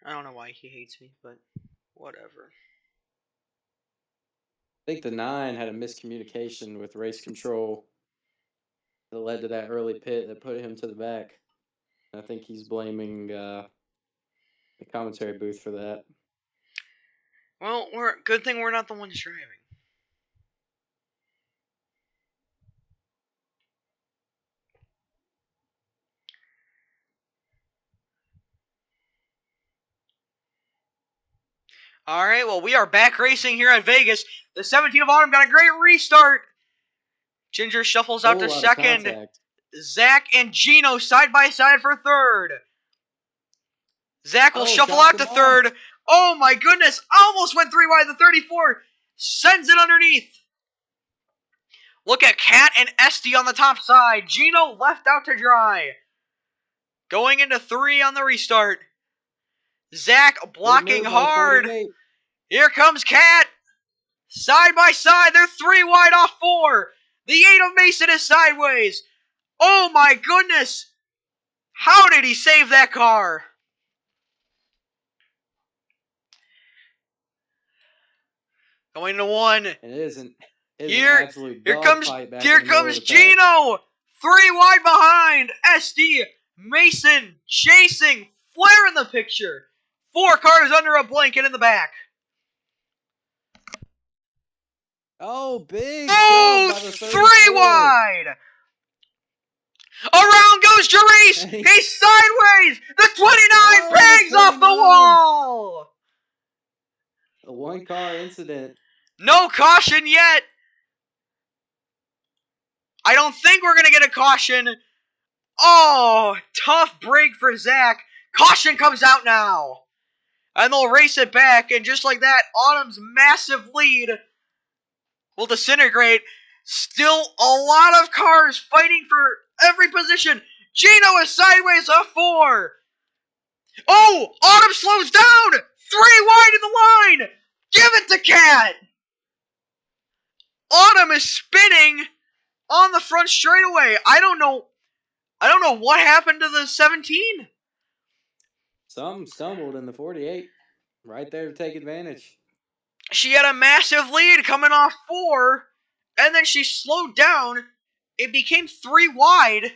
Speaker 1: I don't know why he hates me, but whatever.
Speaker 2: I think the 9 had a miscommunication with race control that led to that early pit that put him to the back. I think he's blaming the commentary booth for that.
Speaker 1: Well, good thing we're not the ones driving. All right, well, we are back racing here at Vegas. The 17th of Autumn got a great restart. Ginger shuffles out to second. Zach and Gino side by side for third. Zach will shuffle out to third. Oh my goodness, almost went 3 wide. The 34 sends it underneath. Look at Kat and Esty on the top side. Gino left out to dry. Going into 3 on the restart. Zach blocking hard. Here comes Kat. Side by side, they're 3 wide off 4. The 8 of Mason is sideways. Oh my goodness. How did he save that car? Going to 1.
Speaker 2: It isn't.
Speaker 1: Here comes
Speaker 2: Gino.
Speaker 1: 3 wide behind. SD, Mason chasing. Flair in the picture. 4 cars under a blanket in the back.
Speaker 2: Oh, big!
Speaker 1: Oh, 3 wide. Around goes Reese. He's sideways. The 29 bangs off the wall.
Speaker 2: A 1-car incident.
Speaker 1: No caution yet. I don't think we're going to get a caution. Oh, tough break for Zach. Caution comes out now. And they'll race it back. And just like that, Autumn's massive lead will disintegrate. Still a lot of cars fighting for every position. Gino is sideways a 4. Oh, Autumn slows down. 3 wide in the line. Give it to Kat. Autumn is spinning on the front straightaway. I don't know what happened to the 17.
Speaker 2: Some stumbled in the 48. Right there to take advantage.
Speaker 1: She had a massive lead coming off 4, and then she slowed down. It became 3 wide.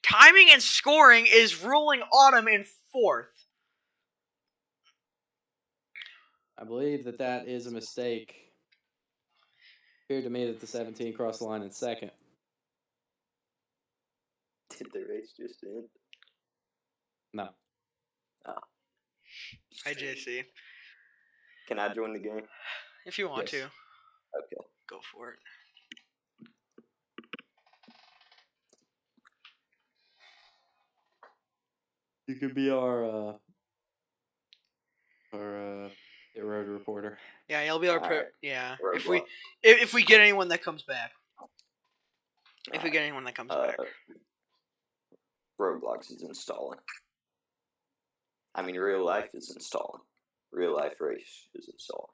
Speaker 1: Timing and scoring is ruling Autumn in 4th.
Speaker 2: I believe that is a mistake. It appeared to me that the 17 crossed the line in 2nd.
Speaker 4: Did the race just end?
Speaker 2: No.
Speaker 1: Hi, JC.
Speaker 4: Can I join the game?
Speaker 1: If you want
Speaker 2: Yes.
Speaker 1: to,
Speaker 4: Okay.
Speaker 1: go for it.
Speaker 2: You could be our pit road reporter.
Speaker 1: Yeah, he'll be our
Speaker 4: Alright.
Speaker 1: yeah.
Speaker 4: Roadblock.
Speaker 1: If we get anyone that comes back. If we
Speaker 4: Alright.
Speaker 1: get anyone that comes back.
Speaker 4: Roblox is installing. I mean, real life is installing. Real life race is installing.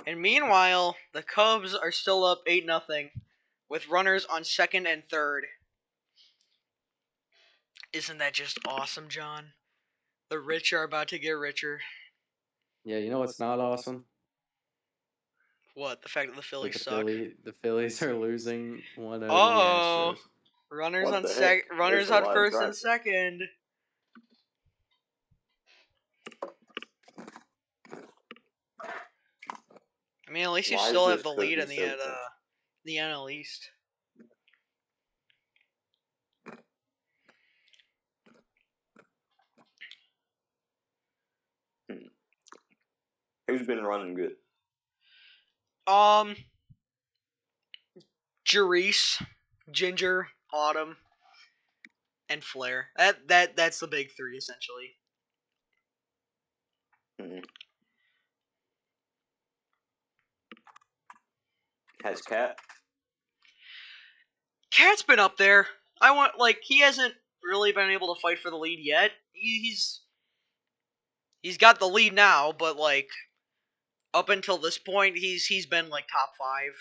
Speaker 1: And meanwhile, the Cubs are still up 8-0 with runners on second and third. Isn't that just awesome, John? The rich are about to get richer.
Speaker 2: Yeah, you know what's not awesome?
Speaker 1: What? The fact that the
Speaker 2: Like
Speaker 1: Phillies suck.
Speaker 2: the Phillies are losing 1-0 to the
Speaker 1: Oh,
Speaker 2: Astros.
Speaker 1: runners
Speaker 4: What
Speaker 1: on
Speaker 4: the heck?
Speaker 1: runners
Speaker 4: There's a
Speaker 1: on
Speaker 4: lot of
Speaker 1: first and
Speaker 4: drivers.
Speaker 1: second. I mean, at least you
Speaker 4: Why is
Speaker 1: still have
Speaker 4: this
Speaker 1: the lead in
Speaker 4: cookie so tough?
Speaker 1: the NL East.
Speaker 4: Who's been running good?
Speaker 1: Reese, Ginger, Autumn, and Flair. That's the big three essentially.
Speaker 4: Has Cat?
Speaker 1: Cat's been up there. He hasn't really been able to fight for the lead yet. He's got the lead now, but like up until this point, he's been like top 5,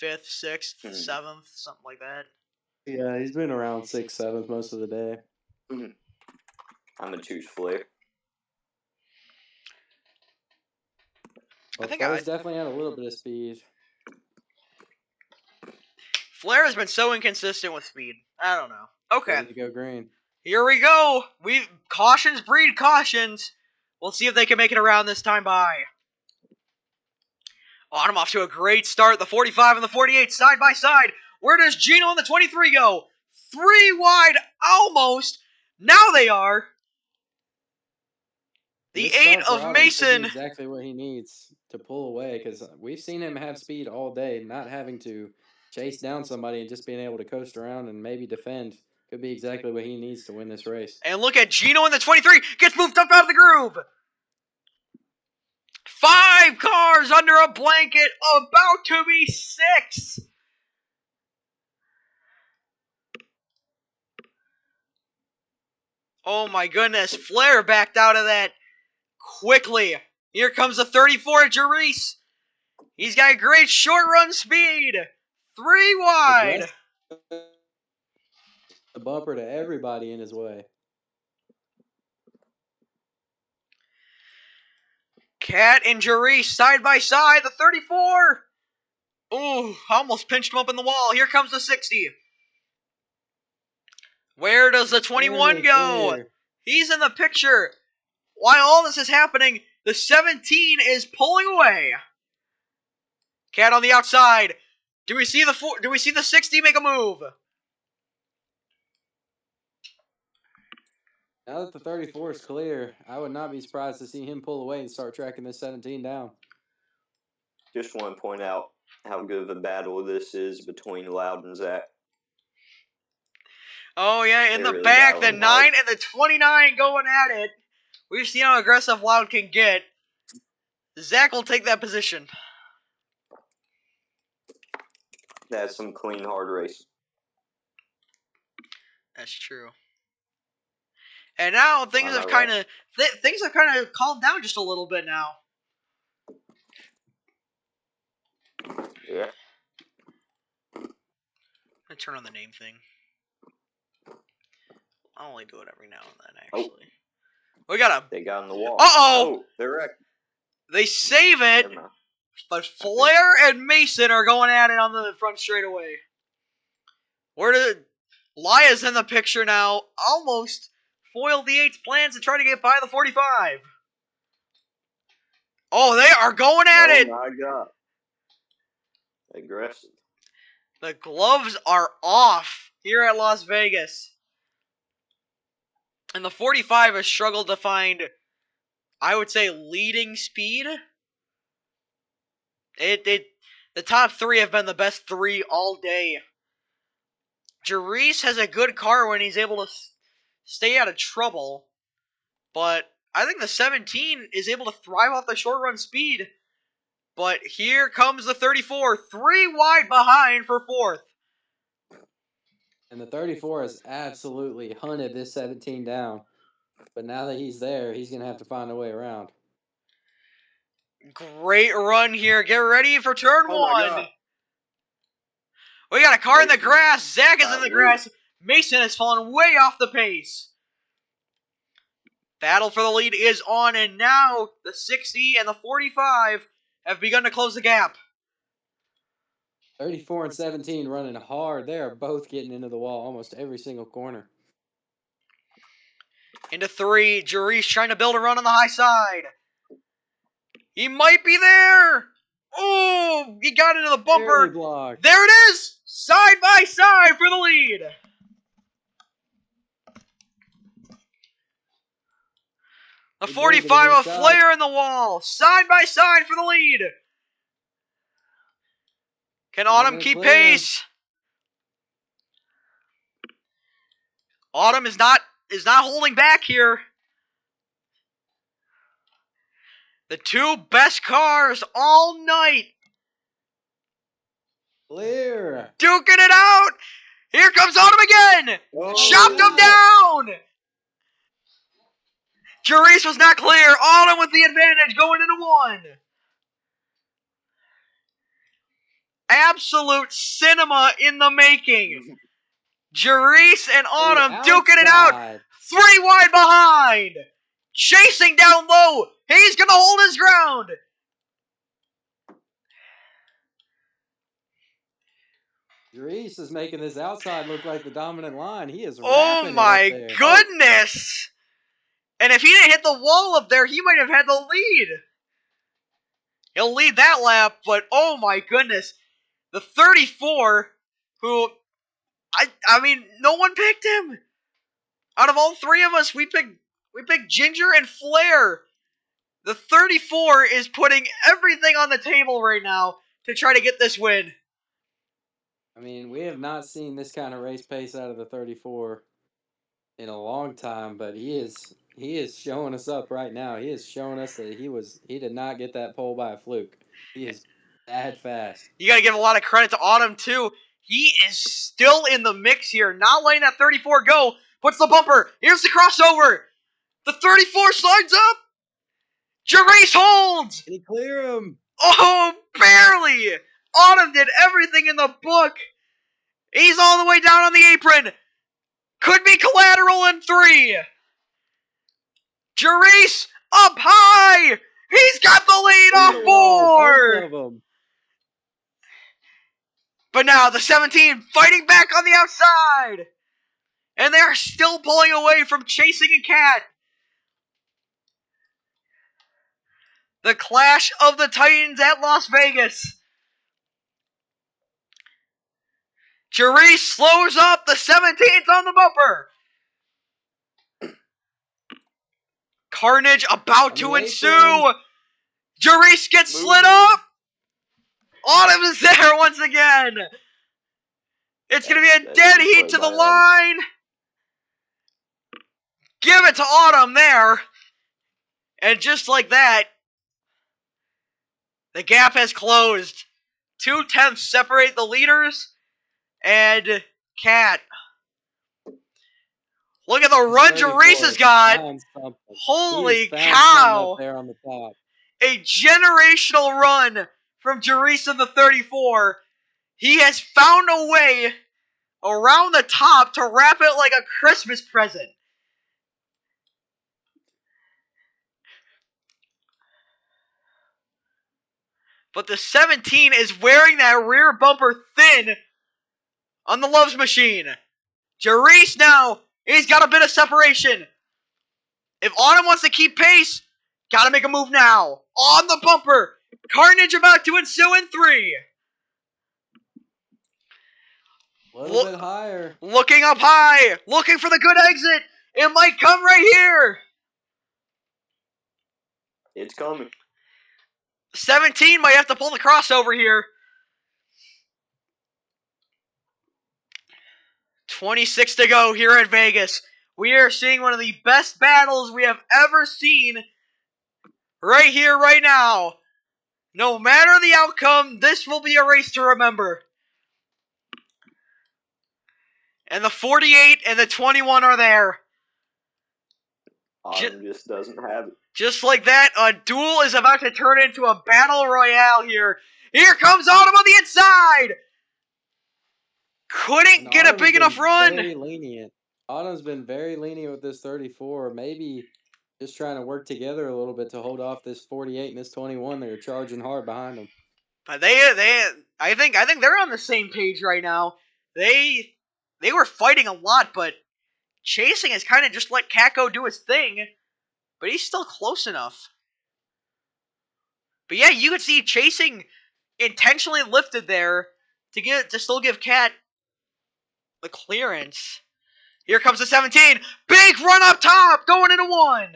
Speaker 1: 5th, 6th, 7th, something like that.
Speaker 2: Yeah, he's been around 6th, 7th most of the day.
Speaker 4: I'm gonna choose Flair.
Speaker 2: Well,
Speaker 1: I think
Speaker 2: Flair's definitely had a little bit of speed.
Speaker 1: Flair has been so inconsistent with speed. I don't know. Okay.
Speaker 2: Ready to go green.
Speaker 1: Here we go. Cautions breed cautions. We'll see if they can make it around this time by. Autumn off to a great start. The 45 and the 48 side by side. Where does Gino and the 23 go? 3 wide, almost. Now they are. The
Speaker 2: This
Speaker 1: 8
Speaker 2: start for
Speaker 1: of
Speaker 2: Autumn could be
Speaker 1: Mason.
Speaker 2: exactly what he needs to pull away, because we've seen him have speed all day, not having to chase down somebody and just being able to coast around and maybe defend. Could be exactly what he needs to win this race.
Speaker 1: And look at Gino in the 23. Gets moved up out of the groove. 5 cars under a blanket. About to be 6. Oh my goodness. Flair backed out of that quickly. Here comes the 34 at Reese. He's got great short run speed. 3 wide.
Speaker 2: The bumper to everybody in his way.
Speaker 1: Cat and Reese side by side. The 34. Ooh, almost pinched him up in the wall. Here comes the 60. Where does the 21 go?
Speaker 2: Clear.
Speaker 1: He's in the picture. While all this is happening, the 17 is pulling away. Cat on the outside. Do we see the 60 make a move?
Speaker 2: Now that the 34 is clear, I would not be surprised to see him pull away and start tracking this 17 down.
Speaker 4: Just want to point out how good of a battle this is between Loud and Zach.
Speaker 1: Oh yeah, in
Speaker 4: They're
Speaker 1: the
Speaker 4: really
Speaker 1: back, the
Speaker 4: battling
Speaker 1: 9
Speaker 4: hard.
Speaker 1: and the 29 going at it. We've seen how aggressive Loud can get. Zach will take that position.
Speaker 4: That's some clean, hard racing.
Speaker 1: That's true. And now things have kind of calmed down just a little bit now.
Speaker 4: Yeah.
Speaker 1: I'm gonna turn on the name thing. I'll only do it every now and then, actually. We got
Speaker 4: They got on the wall.
Speaker 1: Uh-oh!
Speaker 4: Oh, they're wrecked.
Speaker 1: They save it
Speaker 4: Never mind.
Speaker 1: But Flair and Mason are going at it on the front straightaway. Lia's in the picture now. Almost foiled the 8's plans to try to get by the 45. Oh, they are going at it.
Speaker 4: Oh my god. Aggressive.
Speaker 1: The gloves are off here at Las Vegas. And the 45 has struggled to find, I would say, leading speed. The top 3 have been the best 3 all day. Reese has a good car when he's able to stay out of trouble. But I think the 17 is able to thrive off the short run speed. But here comes the 34. 3 wide behind for 4th.
Speaker 2: And the 34 has absolutely hunted this 17 down. But now that he's there, he's going to have to find a way around.
Speaker 1: Great run here. Get ready for turn
Speaker 4: Oh my
Speaker 1: 1.
Speaker 4: God.
Speaker 1: We got a car in the
Speaker 4: Mason
Speaker 1: grass. Zach is in
Speaker 4: got
Speaker 1: the grass. Mason has fallen way off the pace. Battle for the lead is on, and now the 60 and the 45 have begun to close the gap.
Speaker 2: 34 and 17 running hard. They are both getting into the wall almost every single corner.
Speaker 1: Into 3. Reese trying to build a run on the high side. He might be there. Oh, he got into the
Speaker 2: Barely
Speaker 1: bumper.
Speaker 2: blocked.
Speaker 1: There it is. Side by side for the lead. The
Speaker 2: They did it
Speaker 1: 45 of
Speaker 2: inside.
Speaker 1: Flair in the wall. Side by side for the lead. Can
Speaker 2: Not
Speaker 1: Autumn
Speaker 2: gonna
Speaker 1: keep
Speaker 2: clear him.
Speaker 1: pace? Autumn is not holding back here. The 2 best cars all night.
Speaker 2: Clear.
Speaker 1: Duking it out. Here comes Autumn again.
Speaker 4: Oh,
Speaker 1: Chopped him down. Reese was not clear. Autumn with the advantage going into 1. Absolute cinema in the making. Reese and Autumn duking it out.
Speaker 2: Outside.
Speaker 1: 3 wide behind. Chasing down low. He's going to hold his ground.
Speaker 2: Reese is making this outside look like the dominant line. He is
Speaker 1: Oh
Speaker 2: wrapping
Speaker 1: my
Speaker 2: it up there.
Speaker 1: goodness. And if he didn't hit the wall up there, he might have had the lead. He'll lead that lap, but oh my goodness. The 34, who, I mean, no one picked him. Out of all 3 of us, we picked Ginger and Flair. The 34 is putting everything on the table right now to try to get this win.
Speaker 2: I mean, we have not seen this kind of race pace out of the 34 in a long time, but he is showing us up right now. He is showing us that he did not get that pole by a fluke. He is that fast.
Speaker 1: You got to give a lot of credit to Autumn, too. He is still in the mix here, not letting that 34 go. Puts the bumper. Here's the crossover. The 34 slides up. Reese holds.
Speaker 2: Can he clear him?
Speaker 1: Oh, barely. Autumn did everything in the book. He's all the way down on the apron. Could be collateral in 3. Reese up high. He's got the lead off 4.
Speaker 2: Both of them.
Speaker 1: But now the 17 fighting back on the outside. And they're still pulling away from chasing a cat. The clash of the Titans at Las Vegas. Reese slows up. The 17's on the bumper. Carnage about to ensue. Reese gets slid up. Autumn is there once again. It's going to be a dead heat to the line. Give it to Autumn there. And just like that, the gap has closed. 2/10 separate the leaders. And Cat. Look at the run Reese has got. Holy cow.
Speaker 2: Up there on the top.
Speaker 1: A generational run from Reese in the 34. He has found a way around the top to wrap it like a Christmas present. But the 17 is wearing that rear bumper thin on the Loves machine. Reese now, he's got a bit of separation. If Autumn wants to keep pace, gotta make a move now. On the bumper. Carnage about to ensue in 3.
Speaker 2: A little bit higher.
Speaker 1: Looking up high. Looking for the good exit. It might come right here.
Speaker 4: It's coming.
Speaker 1: 17 might have to pull the crossover here. 26 to go here at Vegas. We are seeing one of the best battles we have ever seen right here, right now. No matter the outcome, this will be a race to remember. And the 48 and the 21 are there.
Speaker 4: Autumn just doesn't have it.
Speaker 1: Just like that, a duel is about to turn into a battle royale here. Here comes Autumn on the inside. Couldn't get a big enough run.
Speaker 2: Very lenient. Autumn's been very lenient with this 34. Maybe just trying to work together a little bit to hold off this 48 and this 21. They're charging hard behind them.
Speaker 1: But I think they're on the same page right now. They were fighting a lot, but Chasing has kind of just let Kako do his thing. But he's still close enough. But yeah, you could see Chasing intentionally lifted there to still give Cat the clearance. Here comes the 17. Big run up top, going into 1.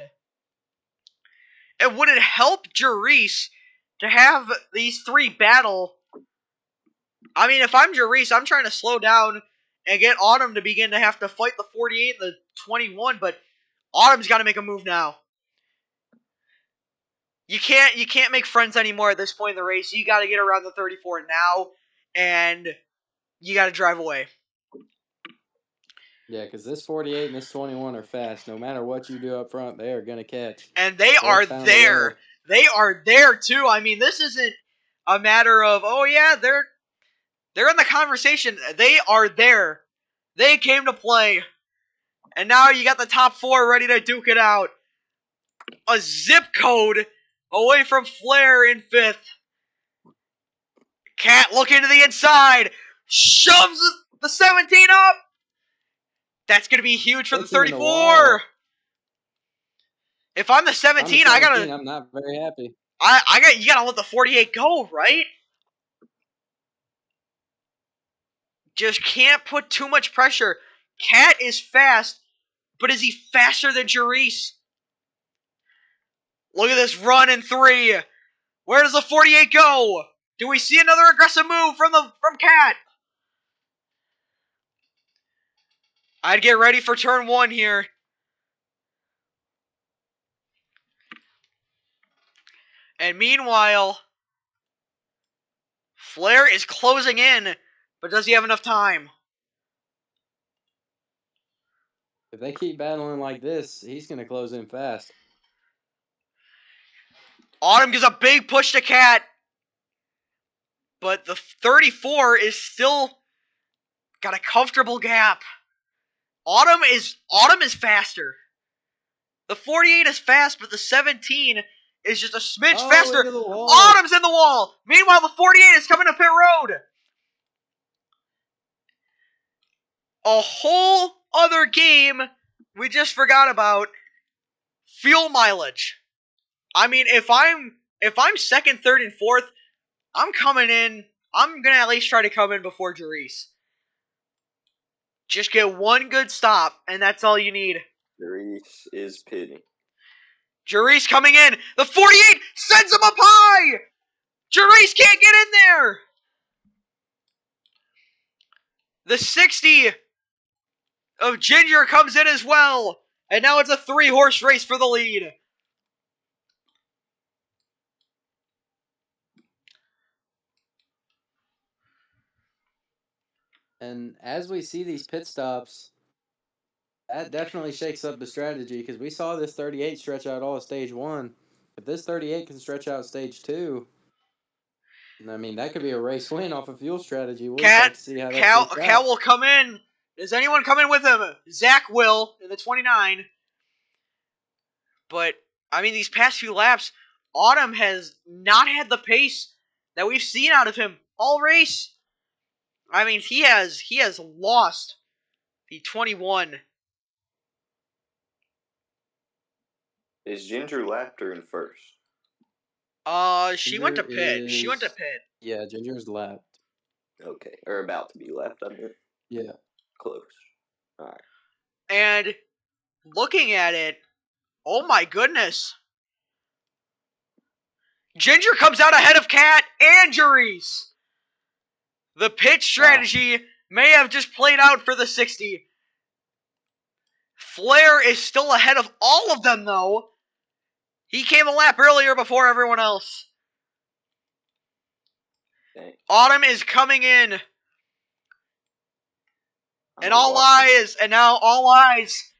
Speaker 1: And would it help Reese to have these 3 battle? I mean, if I'm Reese, I'm trying to slow down and get Autumn to begin to have to fight the 48 and the 21, but Autumn's got to make a move now. You can't make friends anymore at this point in the race. You got to get around the 34 now, and you got to drive away.
Speaker 2: Yeah, because this 48 and this 21 are fast. No matter what you do up front, they are going to catch.
Speaker 1: And they are there. They are there, too. I mean, this isn't a matter of, oh, yeah, they're in the conversation. They are there. They came to play. And now you got the top 4 ready to duke it out. A zip code away from Flair in 5th. Cat looking to the inside. Shoves the 17 up. That's going to be huge for the 34. If I'm the 17,
Speaker 2: I'm not very happy.
Speaker 1: You gotta let the 48 go, right? Just can't put too much pressure. Cat is fast, but is he faster than Reese? Look at this run in 3. Where does the 48 go? Do we see another aggressive move from Cat? I'd get ready for turn 1 here. And meanwhile, Flair is closing in, but does he have enough time?
Speaker 2: If they keep battling like this, he's going to close in fast.
Speaker 1: Autumn gives a big push to Cat, but the 34 is still got a comfortable gap. Autumn is faster. The 48 is fast, but the 17 is just a smidge faster. Autumn's in the wall. Meanwhile, the 48 is coming to pit road. A whole other game we just forgot about. Fuel mileage. I mean, if I'm 2nd, 3rd, and 4th, I'm coming in. I'm gonna at least try to come in before Reese. Just get one good stop, and that's all you need.
Speaker 4: Reese is pitting.
Speaker 1: Reese coming in. The 48 sends him up high. Reese can't get in there. The 60 of Ginger comes in as well. And now it's a 3-horse race for the lead.
Speaker 2: And as we see these pit stops, that definitely shakes up the strategy because we saw this 38 stretch out all of stage 1. If this 38 can stretch out stage 2, I mean, that could be a race win off a fuel strategy. We'll just have to see how that shakes out.
Speaker 1: Cal will come in. Does anyone come in with him? Zach will in the 29. But, I mean, these past few laps, Autumn has not had the pace that we've seen out of him all race. I mean, he has lost the 21.
Speaker 4: Is Ginger lapped or in first?
Speaker 1: She went to
Speaker 2: Ginger
Speaker 1: pit. She went to
Speaker 2: is-
Speaker 1: pit.
Speaker 2: Yeah, Ginger's lapped.
Speaker 4: Okay, or about to be lapped. I meant
Speaker 2: Yeah.
Speaker 4: close. All right.
Speaker 1: And looking at it, oh my goodness. Ginger comes out ahead of Cat and Reese. The pit strategy may have just played out for the 60. Flair is still ahead of all of them, though. He came a lap earlier before everyone else.
Speaker 4: Dang.
Speaker 1: Autumn is coming in.
Speaker 4: I'm
Speaker 1: And
Speaker 4: gonna
Speaker 1: all
Speaker 4: watch it.
Speaker 1: eyes, and now all eyes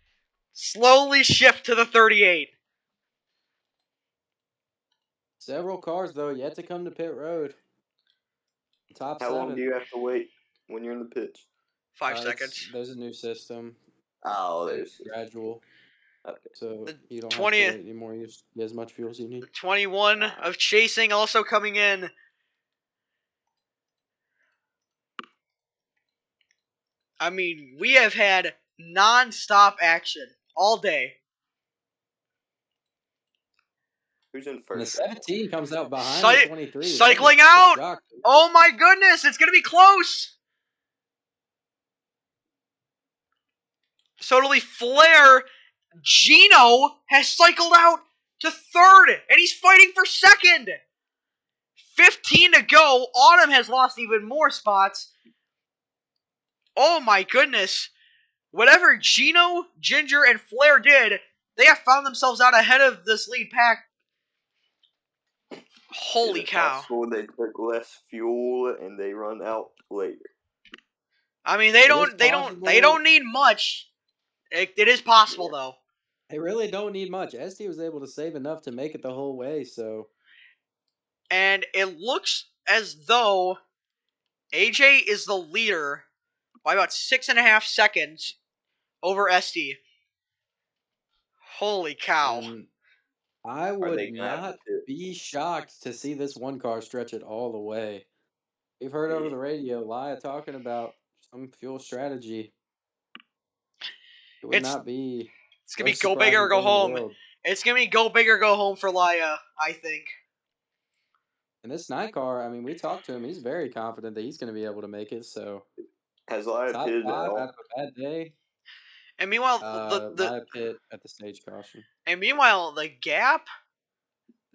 Speaker 1: slowly shift to the 38.
Speaker 2: Several cars, though, yet to come to pit road. Top
Speaker 4: How
Speaker 2: 7.
Speaker 4: long do you have to wait when you're in the pits?
Speaker 1: 5 seconds.
Speaker 2: There's a new system.
Speaker 4: Oh,
Speaker 2: It's
Speaker 4: there's
Speaker 2: gradual.
Speaker 4: okay.
Speaker 2: So
Speaker 1: The
Speaker 2: you don't
Speaker 1: 20
Speaker 2: have to wait anymore. You just get as much fuel as you need.
Speaker 1: 21 of chasing also coming in. I mean, we have had non-stop action all day.
Speaker 4: Who's in
Speaker 2: And the
Speaker 4: first?
Speaker 2: 17 comes out behind the 23.
Speaker 1: Cycling
Speaker 2: That was
Speaker 1: out!
Speaker 2: a shock.
Speaker 1: Oh my goodness, it's going to be close! Totally Flair. Gino has cycled out to third, and he's fighting for second. 15 to go. Autumn has lost even more spots. Oh my goodness. Whatever Gino, Ginger, and Flair did, they have found themselves out ahead of this lead pack. Holy
Speaker 4: Is it
Speaker 1: cow.
Speaker 4: possible they took less fuel and they run out later?
Speaker 1: I mean, they don't need much. It is possible though.
Speaker 2: They really don't need much. SD was able to save enough to make it the whole way, so.
Speaker 1: And it looks as though AJ is the leader by about 6.5 seconds over SD. Holy cow.
Speaker 2: And I
Speaker 4: Are they
Speaker 2: would
Speaker 4: gonna have
Speaker 2: not
Speaker 4: to?
Speaker 2: be shocked to see this one car stretch it all the way. We've heard over the radio Laya talking about some fuel strategy. It would not be
Speaker 1: It's going to be
Speaker 2: most
Speaker 1: go big or
Speaker 2: surprising
Speaker 1: go
Speaker 2: thing in the
Speaker 1: home.
Speaker 2: world.
Speaker 1: It's going to be go big or go home for Laya, I think.
Speaker 2: And this night car, I mean, we talked to him. He's very confident that he's going to be able to make it. So
Speaker 4: Has Laya
Speaker 2: top
Speaker 4: pitted at
Speaker 2: 5
Speaker 4: all?
Speaker 2: out of a bad day.
Speaker 1: And meanwhile,
Speaker 2: Laya pit at the stage caution.
Speaker 1: the gap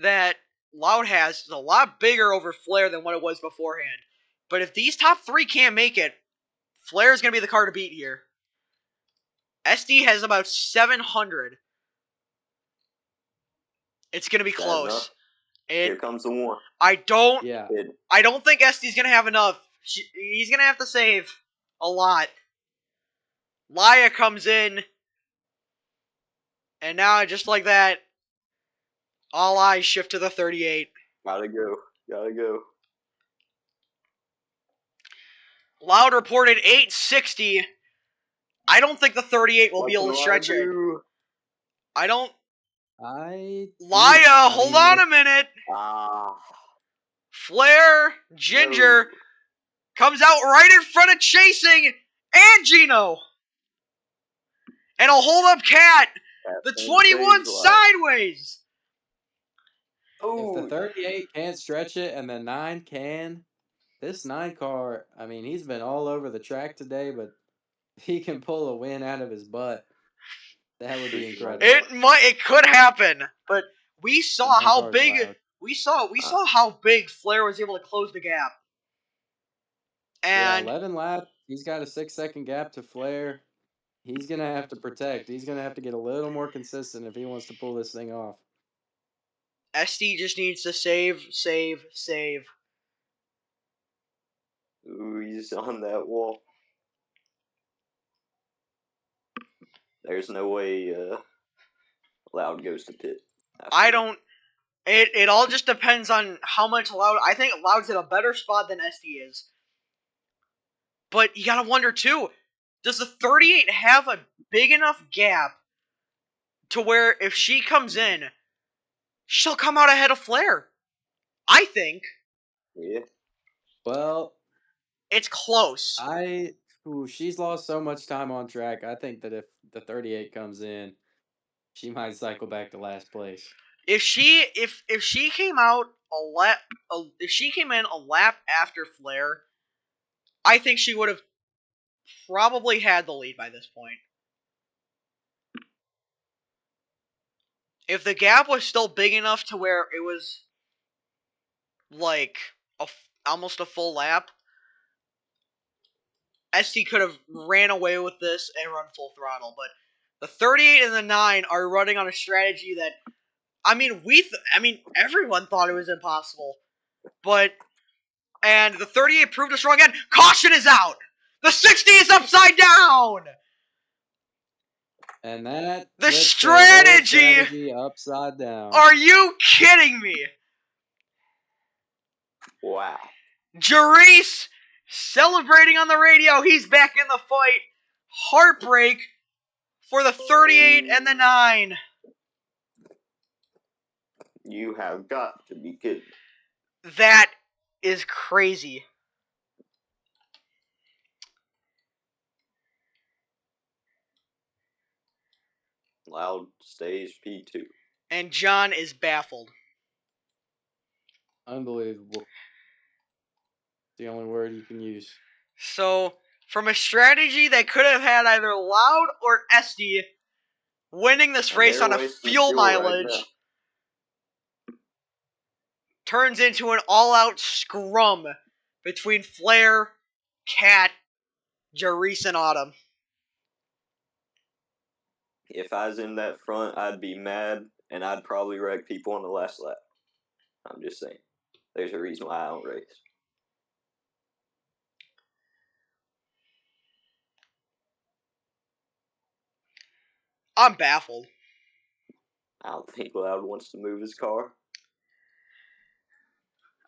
Speaker 1: that Loud has is a lot bigger over Flair than what it was beforehand. But if these top 3 can't make it, Flair is going to be the car to beat here. SD has about 700. It's going to be
Speaker 4: Is that
Speaker 1: close.
Speaker 4: enough? Here comes the one.
Speaker 1: I don't
Speaker 2: Yeah.
Speaker 1: think SD's going to have enough. He's going to have to save a lot. Laya comes in, and now just like that, all eyes shift to the 38.
Speaker 4: Gotta go. Gotta go.
Speaker 1: Loud reported 860. I don't think the 38 will
Speaker 4: What
Speaker 1: be able
Speaker 4: can
Speaker 1: to
Speaker 4: Laya
Speaker 1: stretch it.
Speaker 4: do?
Speaker 1: I don't.
Speaker 2: Laya,
Speaker 1: Hold on a minute. Flair, Ginger
Speaker 4: No.
Speaker 1: comes out right in front of Chasing and Gino. And he'll hold up Cat. The 21 sideways.
Speaker 2: If the 38 can't stretch it and the 9 can, this 9 car, I mean, he's been all over the track today, but if he can pull a win out of his butt, that would be incredible.
Speaker 1: It could happen, but we saw how
Speaker 2: car's
Speaker 1: big
Speaker 2: loud.
Speaker 1: we saw how big Flair was able to close the gap.
Speaker 2: Yeah,
Speaker 1: And
Speaker 2: 11 laps. He's got a 6-second gap to Flair. He's going to have to protect. He's going to have to get a little more consistent if he wants to pull this thing off.
Speaker 1: SD just needs to save.
Speaker 4: Ooh, he's on that wall. There's no way Loud goes to pit.
Speaker 1: I don't. It all just depends on how much Loud. I think Loud's in a better spot than SD is. But you gotta wonder too, does the 38 have a big enough gap to where if she comes in, she'll come out ahead of Flair? I think.
Speaker 4: Yeah.
Speaker 2: Well,
Speaker 1: It's close.
Speaker 2: she's lost so much time on track. I think that if the 38 comes in, she might cycle back to last place.
Speaker 1: If she came out if she came in a lap after Flair, I think she would have probably had the lead by this point. If the gap was still big enough to where it was like almost a full lap, ST could have ran away with this and run full throttle. But the 38 and the 9 are running on a strategy that, I mean, everyone thought it was impossible. And the 38 proved us wrong again. Caution is out! The 60 is upside down!
Speaker 2: And that
Speaker 1: The
Speaker 2: flips their whole
Speaker 1: strategy!
Speaker 2: upside down.
Speaker 1: Are you kidding me?
Speaker 4: Wow.
Speaker 1: Reese celebrating on the radio. He's back in the fight. Heartbreak for the 38 and the 9.
Speaker 4: You have got to be kidding.
Speaker 1: That is crazy.
Speaker 4: Loud stays P2.
Speaker 1: And John is baffled.
Speaker 2: Unbelievable. The only word you can use.
Speaker 1: So, from a strategy that could have had either Loud or SD winning this
Speaker 4: And
Speaker 1: race
Speaker 4: they're
Speaker 1: on a
Speaker 4: wasting
Speaker 1: fuel
Speaker 4: fuel right
Speaker 1: mileage
Speaker 4: now.
Speaker 1: turns into an all-out scrum between Flair, Cat, Reese, and Autumn.
Speaker 4: If I was in that front, I'd be mad, and I'd probably wreck people on the last lap. I'm just saying. There's a reason why I don't race.
Speaker 1: I'm baffled.
Speaker 4: I don't think Loud wants to move his car.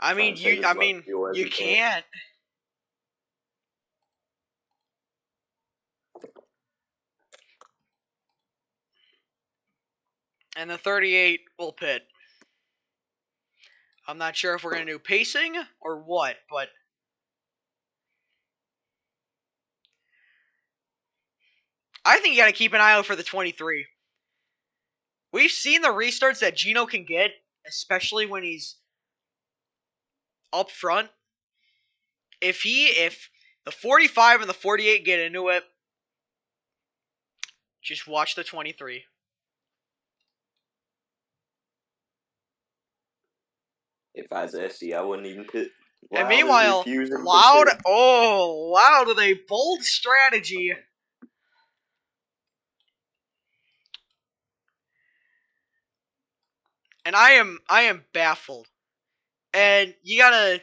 Speaker 1: I mean,
Speaker 4: Trying to save as much fuel as
Speaker 1: you
Speaker 4: he can.
Speaker 1: can't. And the 38 will pit. I'm not sure if we're going to do pacing or what, but I think you got to keep an eye out for the 23. We've seen the restarts that Gino can get, especially when he's up front. If the 45 and the 48 get into it, just watch the 23.
Speaker 4: If I was SD, I wouldn't even pit.
Speaker 1: And
Speaker 4: Loud is
Speaker 1: meanwhile,
Speaker 4: refusing to
Speaker 1: Loud,
Speaker 4: pit.
Speaker 1: Loud with a bold strategy. And I am baffled. And you gotta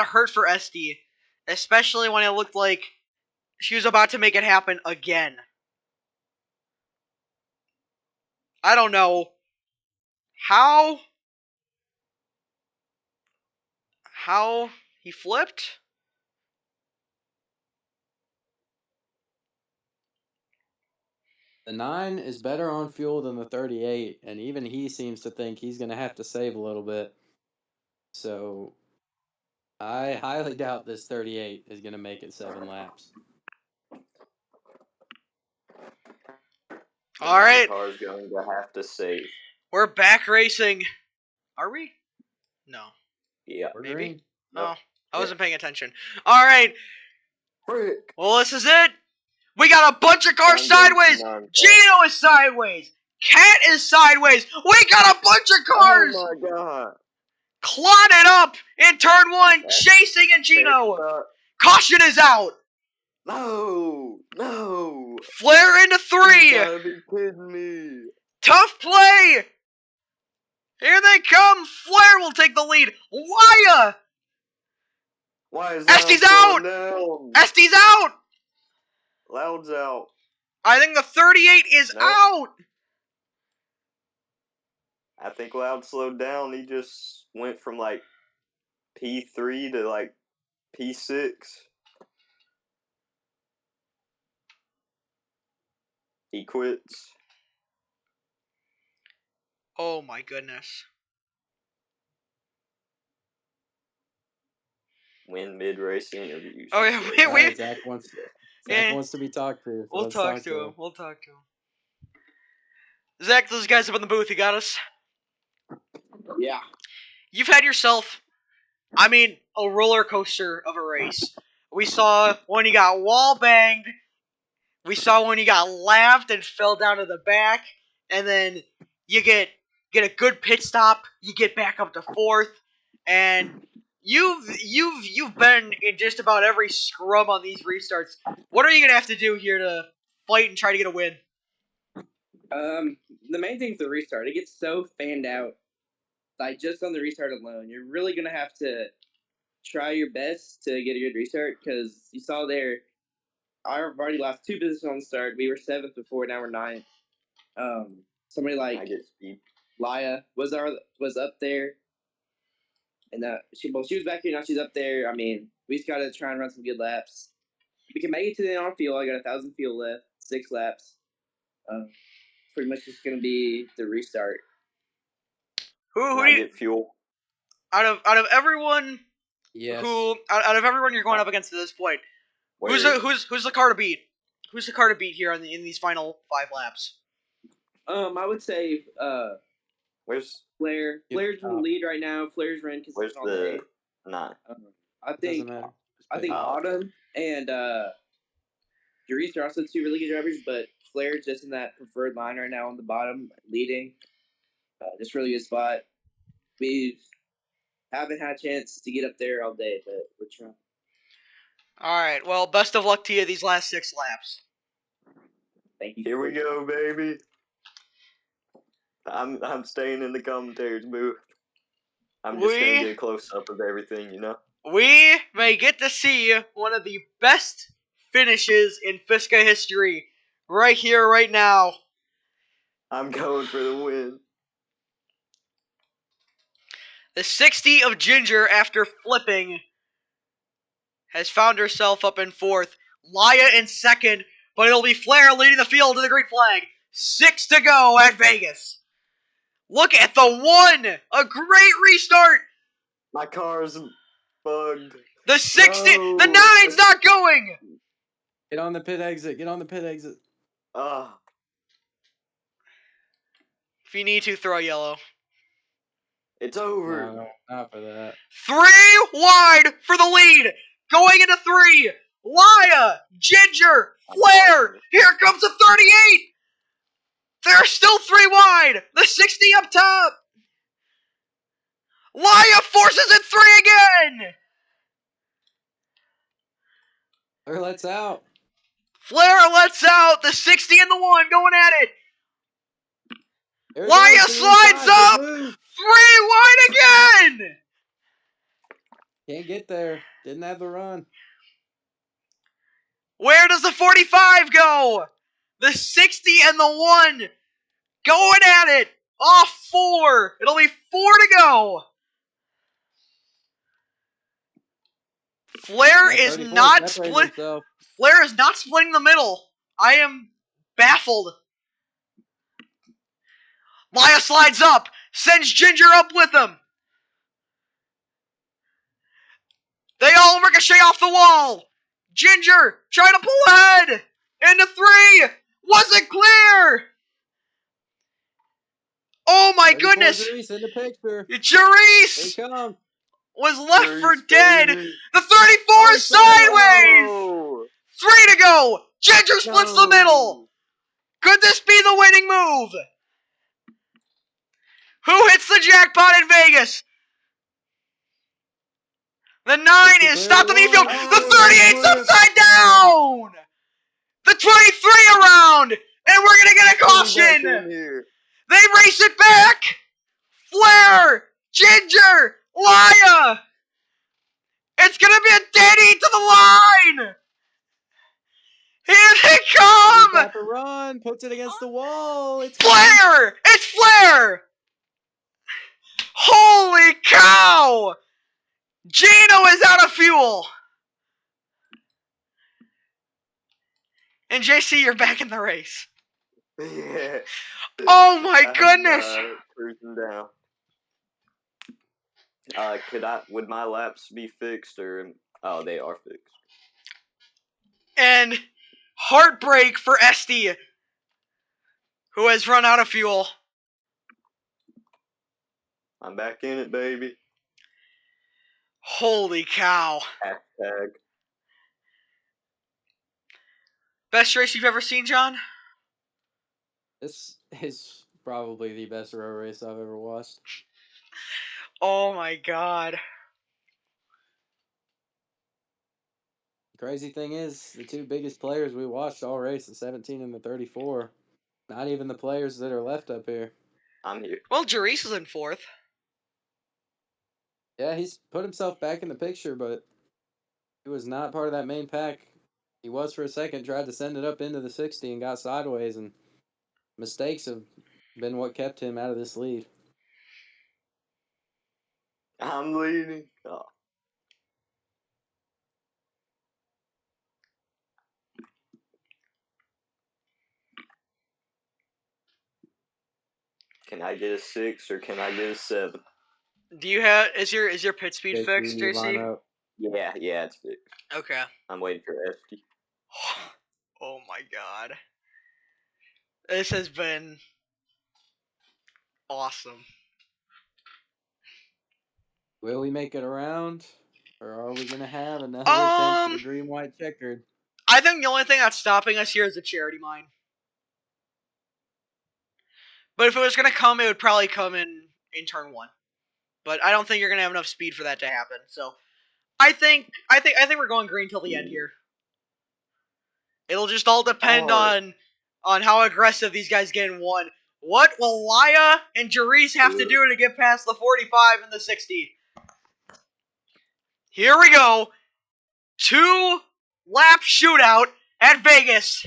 Speaker 1: hurt for SD, especially when it looked like she was about to make it happen again. I don't know how he flipped.
Speaker 2: The 9 is better on fuel than the 38, and even he seems to think he's going to have to save a little bit. So I highly doubt this 38 is going to make it 7 laps.
Speaker 1: All right,
Speaker 4: Car's going to have to save.
Speaker 1: we're back racing. Are we? No.
Speaker 4: Yeah.
Speaker 1: Maybe.
Speaker 2: Green?
Speaker 1: No,
Speaker 4: Nope.
Speaker 1: I wasn't paying attention. All right.
Speaker 4: Frick.
Speaker 1: Well, this is it. We got a bunch of cars sideways. Gino is sideways. Cat is sideways. We got a bunch of cars.
Speaker 4: Oh my god.
Speaker 1: Clotted up in turn 1, chasing in Gino. Caution is out.
Speaker 4: No.
Speaker 1: Flair into 3.
Speaker 4: You gotta be kidding me.
Speaker 1: Tough play. Here they come. Flair will take the lead. Waya.
Speaker 4: Why is
Speaker 1: Esti's
Speaker 4: Loud
Speaker 1: out.
Speaker 4: slowing down?
Speaker 1: Esti's out.
Speaker 4: Loud's out.
Speaker 1: I think the 38 is
Speaker 4: No.
Speaker 1: out.
Speaker 4: I think Loud slowed down. He just went from like P3 to like P6. He quits.
Speaker 1: Oh my goodness.
Speaker 4: win mid-race interviews.
Speaker 1: Oh, yeah,
Speaker 4: Just
Speaker 1: we-
Speaker 2: Alright, Zach
Speaker 1: Yeah.
Speaker 2: wants to be talked to. So
Speaker 1: We'll
Speaker 2: let's
Speaker 1: talk to him.
Speaker 2: him.
Speaker 1: We'll talk to him. Zach, those guys up in the booth, you got us?
Speaker 5: Yeah.
Speaker 1: You've had yourself, I mean, a roller coaster of a race. We saw when you got wall banged. We saw when you got laughed and fell down to the back, and then you get a good pit stop. You get back up to fourth, and you've been in just about every scrum on these restarts. What are you gonna have to do here to fight and try to get a win?
Speaker 5: The main thing is the restart. It gets so fanned out. Like, just on the restart alone, you're really going to have to try your best to get a good restart, because you saw there, I've already lost 2 positions on the start. We were 7th before, now we're 9th. Somebody
Speaker 4: I
Speaker 5: like
Speaker 4: get speed.
Speaker 5: Laya was up there, and she was back here, now she's up there. I mean, we just got to try and run some good laps. We can make it to the on field. I got 1,000 field left, 6 laps. Pretty much just going to be the restart.
Speaker 1: Who
Speaker 4: Can
Speaker 1: do
Speaker 4: I
Speaker 1: you,
Speaker 4: get fuel?
Speaker 1: out of everyone
Speaker 2: Yes.
Speaker 1: who out of everyone you're going up against at this point, who's
Speaker 4: Where?
Speaker 1: the car to beat? Who's the car to beat here in these final 5 laps?
Speaker 5: I would say
Speaker 4: Where's
Speaker 5: Flair.
Speaker 2: Yep.
Speaker 5: Flair's in the lead right now. Flair's running
Speaker 4: where's
Speaker 5: consistent all day.
Speaker 4: the 9?
Speaker 5: I
Speaker 2: Doesn't
Speaker 5: think
Speaker 2: matter.
Speaker 4: Oh.
Speaker 5: Autumn and Reese are also 2 really good drivers, but Flair's just in that preferred line right now on the bottom, leading. Just really good spot. We haven't had a chance to get up there all day, but we're trying.
Speaker 1: All right. Well, best of luck to you these last 6 laps.
Speaker 5: Thank you.
Speaker 4: Here we go, baby. I'm staying in the commentator's booth. I'm just gonna get a close up of everything, you know.
Speaker 1: We may get to see one of the best finishes in FSCA history right here, right now.
Speaker 4: I'm going for the win.
Speaker 1: The 60 of Ginger, after flipping, has found herself up in 4th. Laya in 2nd, but it'll be Flair leading the field to the green flag. 6 to go at Vegas. Look at the 1! A great restart!
Speaker 4: My car's bugged.
Speaker 1: The 60,
Speaker 4: No.
Speaker 1: the 9's not going!
Speaker 2: Get on the pit exit. Get on the pit exit.
Speaker 4: Ah,
Speaker 1: If you need to, throw yellow.
Speaker 4: it's over.
Speaker 2: No, not for that.
Speaker 1: 3 wide for the lead. Going into 3. Laya, Ginger, Flair. Here comes the 38. There's still 3 wide. The 60 up top. Laya forces it 3 again.
Speaker 2: Flair lets out.
Speaker 1: Flair lets out. The 60 and the 1 going at it.
Speaker 2: There it
Speaker 1: Laya
Speaker 2: goes to the
Speaker 1: slides
Speaker 2: inside.
Speaker 1: up.
Speaker 2: Good move.
Speaker 1: 3 wide again.
Speaker 2: Can't get there. Didn't have the run.
Speaker 1: Where does the 45 go? The 60 and the 1 going at it. Off 4. It'll be 4 to go. Flair
Speaker 2: That
Speaker 1: is
Speaker 2: 34
Speaker 1: not
Speaker 2: separated
Speaker 1: split.
Speaker 2: himself.
Speaker 1: Flair is not splitting the middle. I am baffled. Laya slides up, sends Ginger up with him. They all ricochet off the wall. Ginger trying to pull ahead. Into 3. Wasn't clear. Oh my
Speaker 2: 34
Speaker 1: goodness.
Speaker 2: Reese in the picture. Here
Speaker 1: Jerice
Speaker 2: he comes.
Speaker 1: was left for
Speaker 4: Reese,
Speaker 1: dead.
Speaker 4: baby.
Speaker 1: The 34 is sideways.
Speaker 4: No.
Speaker 1: 3 to go. Ginger splits the middle. Could this be the winning move? Who hits the jackpot in Vegas? The 9 is stopped on the infield. The 38's upside down. The 23 around. And we're going to get a caution. They race it back. Flair, Ginger, Laya. It's going to be a dead heat to the line. Here they
Speaker 2: He's
Speaker 1: come.
Speaker 2: got the run. Puts it against the wall. It's
Speaker 1: Flair. It's Flair. Holy cow. Gino is out of fuel. And JC, you're back in the race.
Speaker 4: Yeah.
Speaker 1: Oh my goodness.
Speaker 4: Cruising down. Would my laps be fixed or? Oh, they are fixed.
Speaker 1: And heartbreak for Esty, who has run out of fuel.
Speaker 4: I'm back in it, baby.
Speaker 1: Holy cow.
Speaker 4: Hashtag.
Speaker 1: Best race you've ever seen, John?
Speaker 2: This is probably the best road race I've ever watched.
Speaker 1: Oh my god.
Speaker 2: Crazy thing is, the two biggest players we watched all race, the 17 and the 34, not even the players that are left up here.
Speaker 4: I'm here.
Speaker 1: Well, Reese is in 4th.
Speaker 2: Yeah, he's put himself back in the picture, but he was not part of that main pack. He was for a second, tried to send it up into the 60 and got sideways, and mistakes have been what kept him out of this lead.
Speaker 4: I'm leading. Oh. Can I get a 6 or can I get a 7?
Speaker 1: Do you have is your pit speed
Speaker 2: JC,
Speaker 1: fixed,
Speaker 2: you line
Speaker 1: JC?
Speaker 2: up.
Speaker 4: Yeah, it's fixed.
Speaker 1: Okay.
Speaker 4: I'm waiting for Esty.
Speaker 1: Oh my god. This has been awesome.
Speaker 2: Will we make it around, or are we gonna have another attempt for the green white checkered?
Speaker 1: I think the only thing that's stopping us here is the charity mine. But if it was gonna come, it would probably come in turn 1. But I don't think you're gonna have enough speed for that to happen. So I think we're going green till the end here. It'll just all depend on how aggressive these guys get in 1. What will Laya and Reese have to do to get past the 45 and the 60? Here we go. 2-lap shootout at Vegas.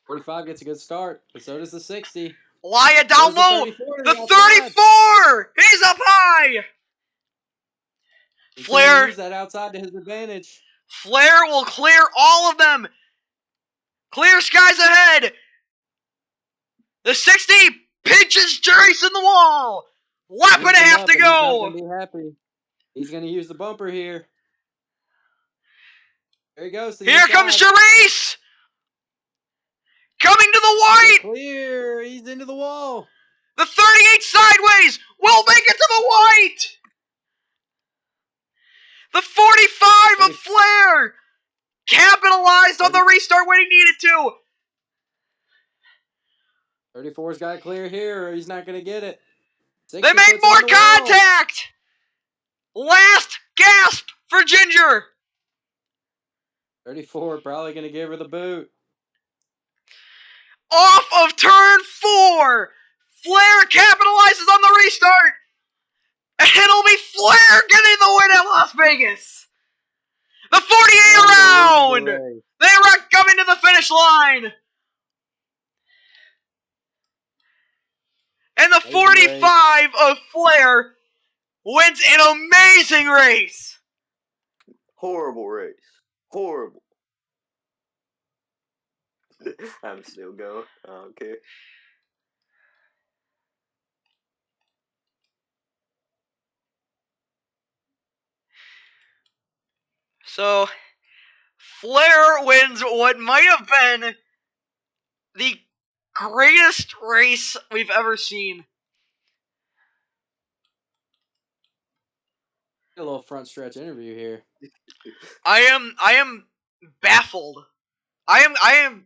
Speaker 2: 45 gets a good start, but so does the 60.
Speaker 1: Laya down low. The 34! He's up high!
Speaker 2: He's
Speaker 1: Flair
Speaker 2: use that outside to his advantage.
Speaker 1: Flair will clear all of them. Clear skies ahead. The 60 pinches Reese in the wall. Lap and a half to go.
Speaker 2: He's not gonna be happy. He's gonna use the bumper here. There he goes.
Speaker 1: Here comes Reese. Coming to the white.
Speaker 2: Clear. He's into the wall.
Speaker 1: The 38 sideways will make it to the white. The 45 of Flair capitalized on the restart when he needed to.
Speaker 2: 34's got to clear here, or he's not going to get it.
Speaker 1: They made more contact. Last gasp for Ginger.
Speaker 2: 34 probably going to give her the boot.
Speaker 1: Off of turn 4. Flair capitalizes on the restart. And it'll be Flair getting the win at Las Vegas. The 48 round. They are coming to the finish line. And the 45 of Flair wins an amazing race.
Speaker 4: Horrible race. Horrible. I'm still going. I don't care.
Speaker 1: So, Flair wins what might have been the greatest race we've ever seen.
Speaker 2: A little front stretch interview here.
Speaker 1: I am baffled. I am.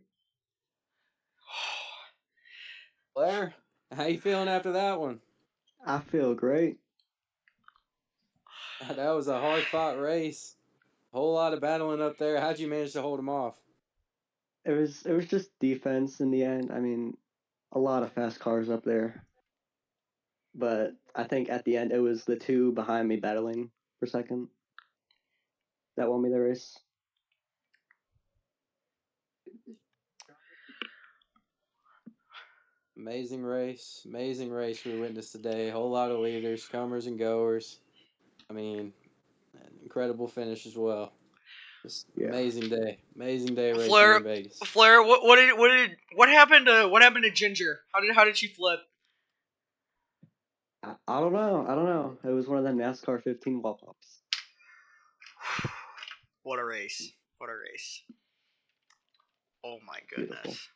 Speaker 2: Flair, how you feeling after that one?
Speaker 6: I feel great.
Speaker 2: That was a hard-fought race. A whole lot of battling up there. How'd you manage to hold them off?
Speaker 6: It was just defense in the end. I mean, a lot of fast cars up there. But I think at the end it was the two behind me battling for second that won me the race.
Speaker 2: Amazing race we witnessed today. A whole lot of leaders, comers and goers. I mean, an incredible finish as well. Just amazing day racing in Vegas.
Speaker 1: Flair, what happened to Ginger? How did she flip?
Speaker 6: I don't know. I don't know. It was one of the NASCAR 15 wall pops.
Speaker 1: What a race. What a race. Oh my
Speaker 6: Beautiful.
Speaker 1: goodness.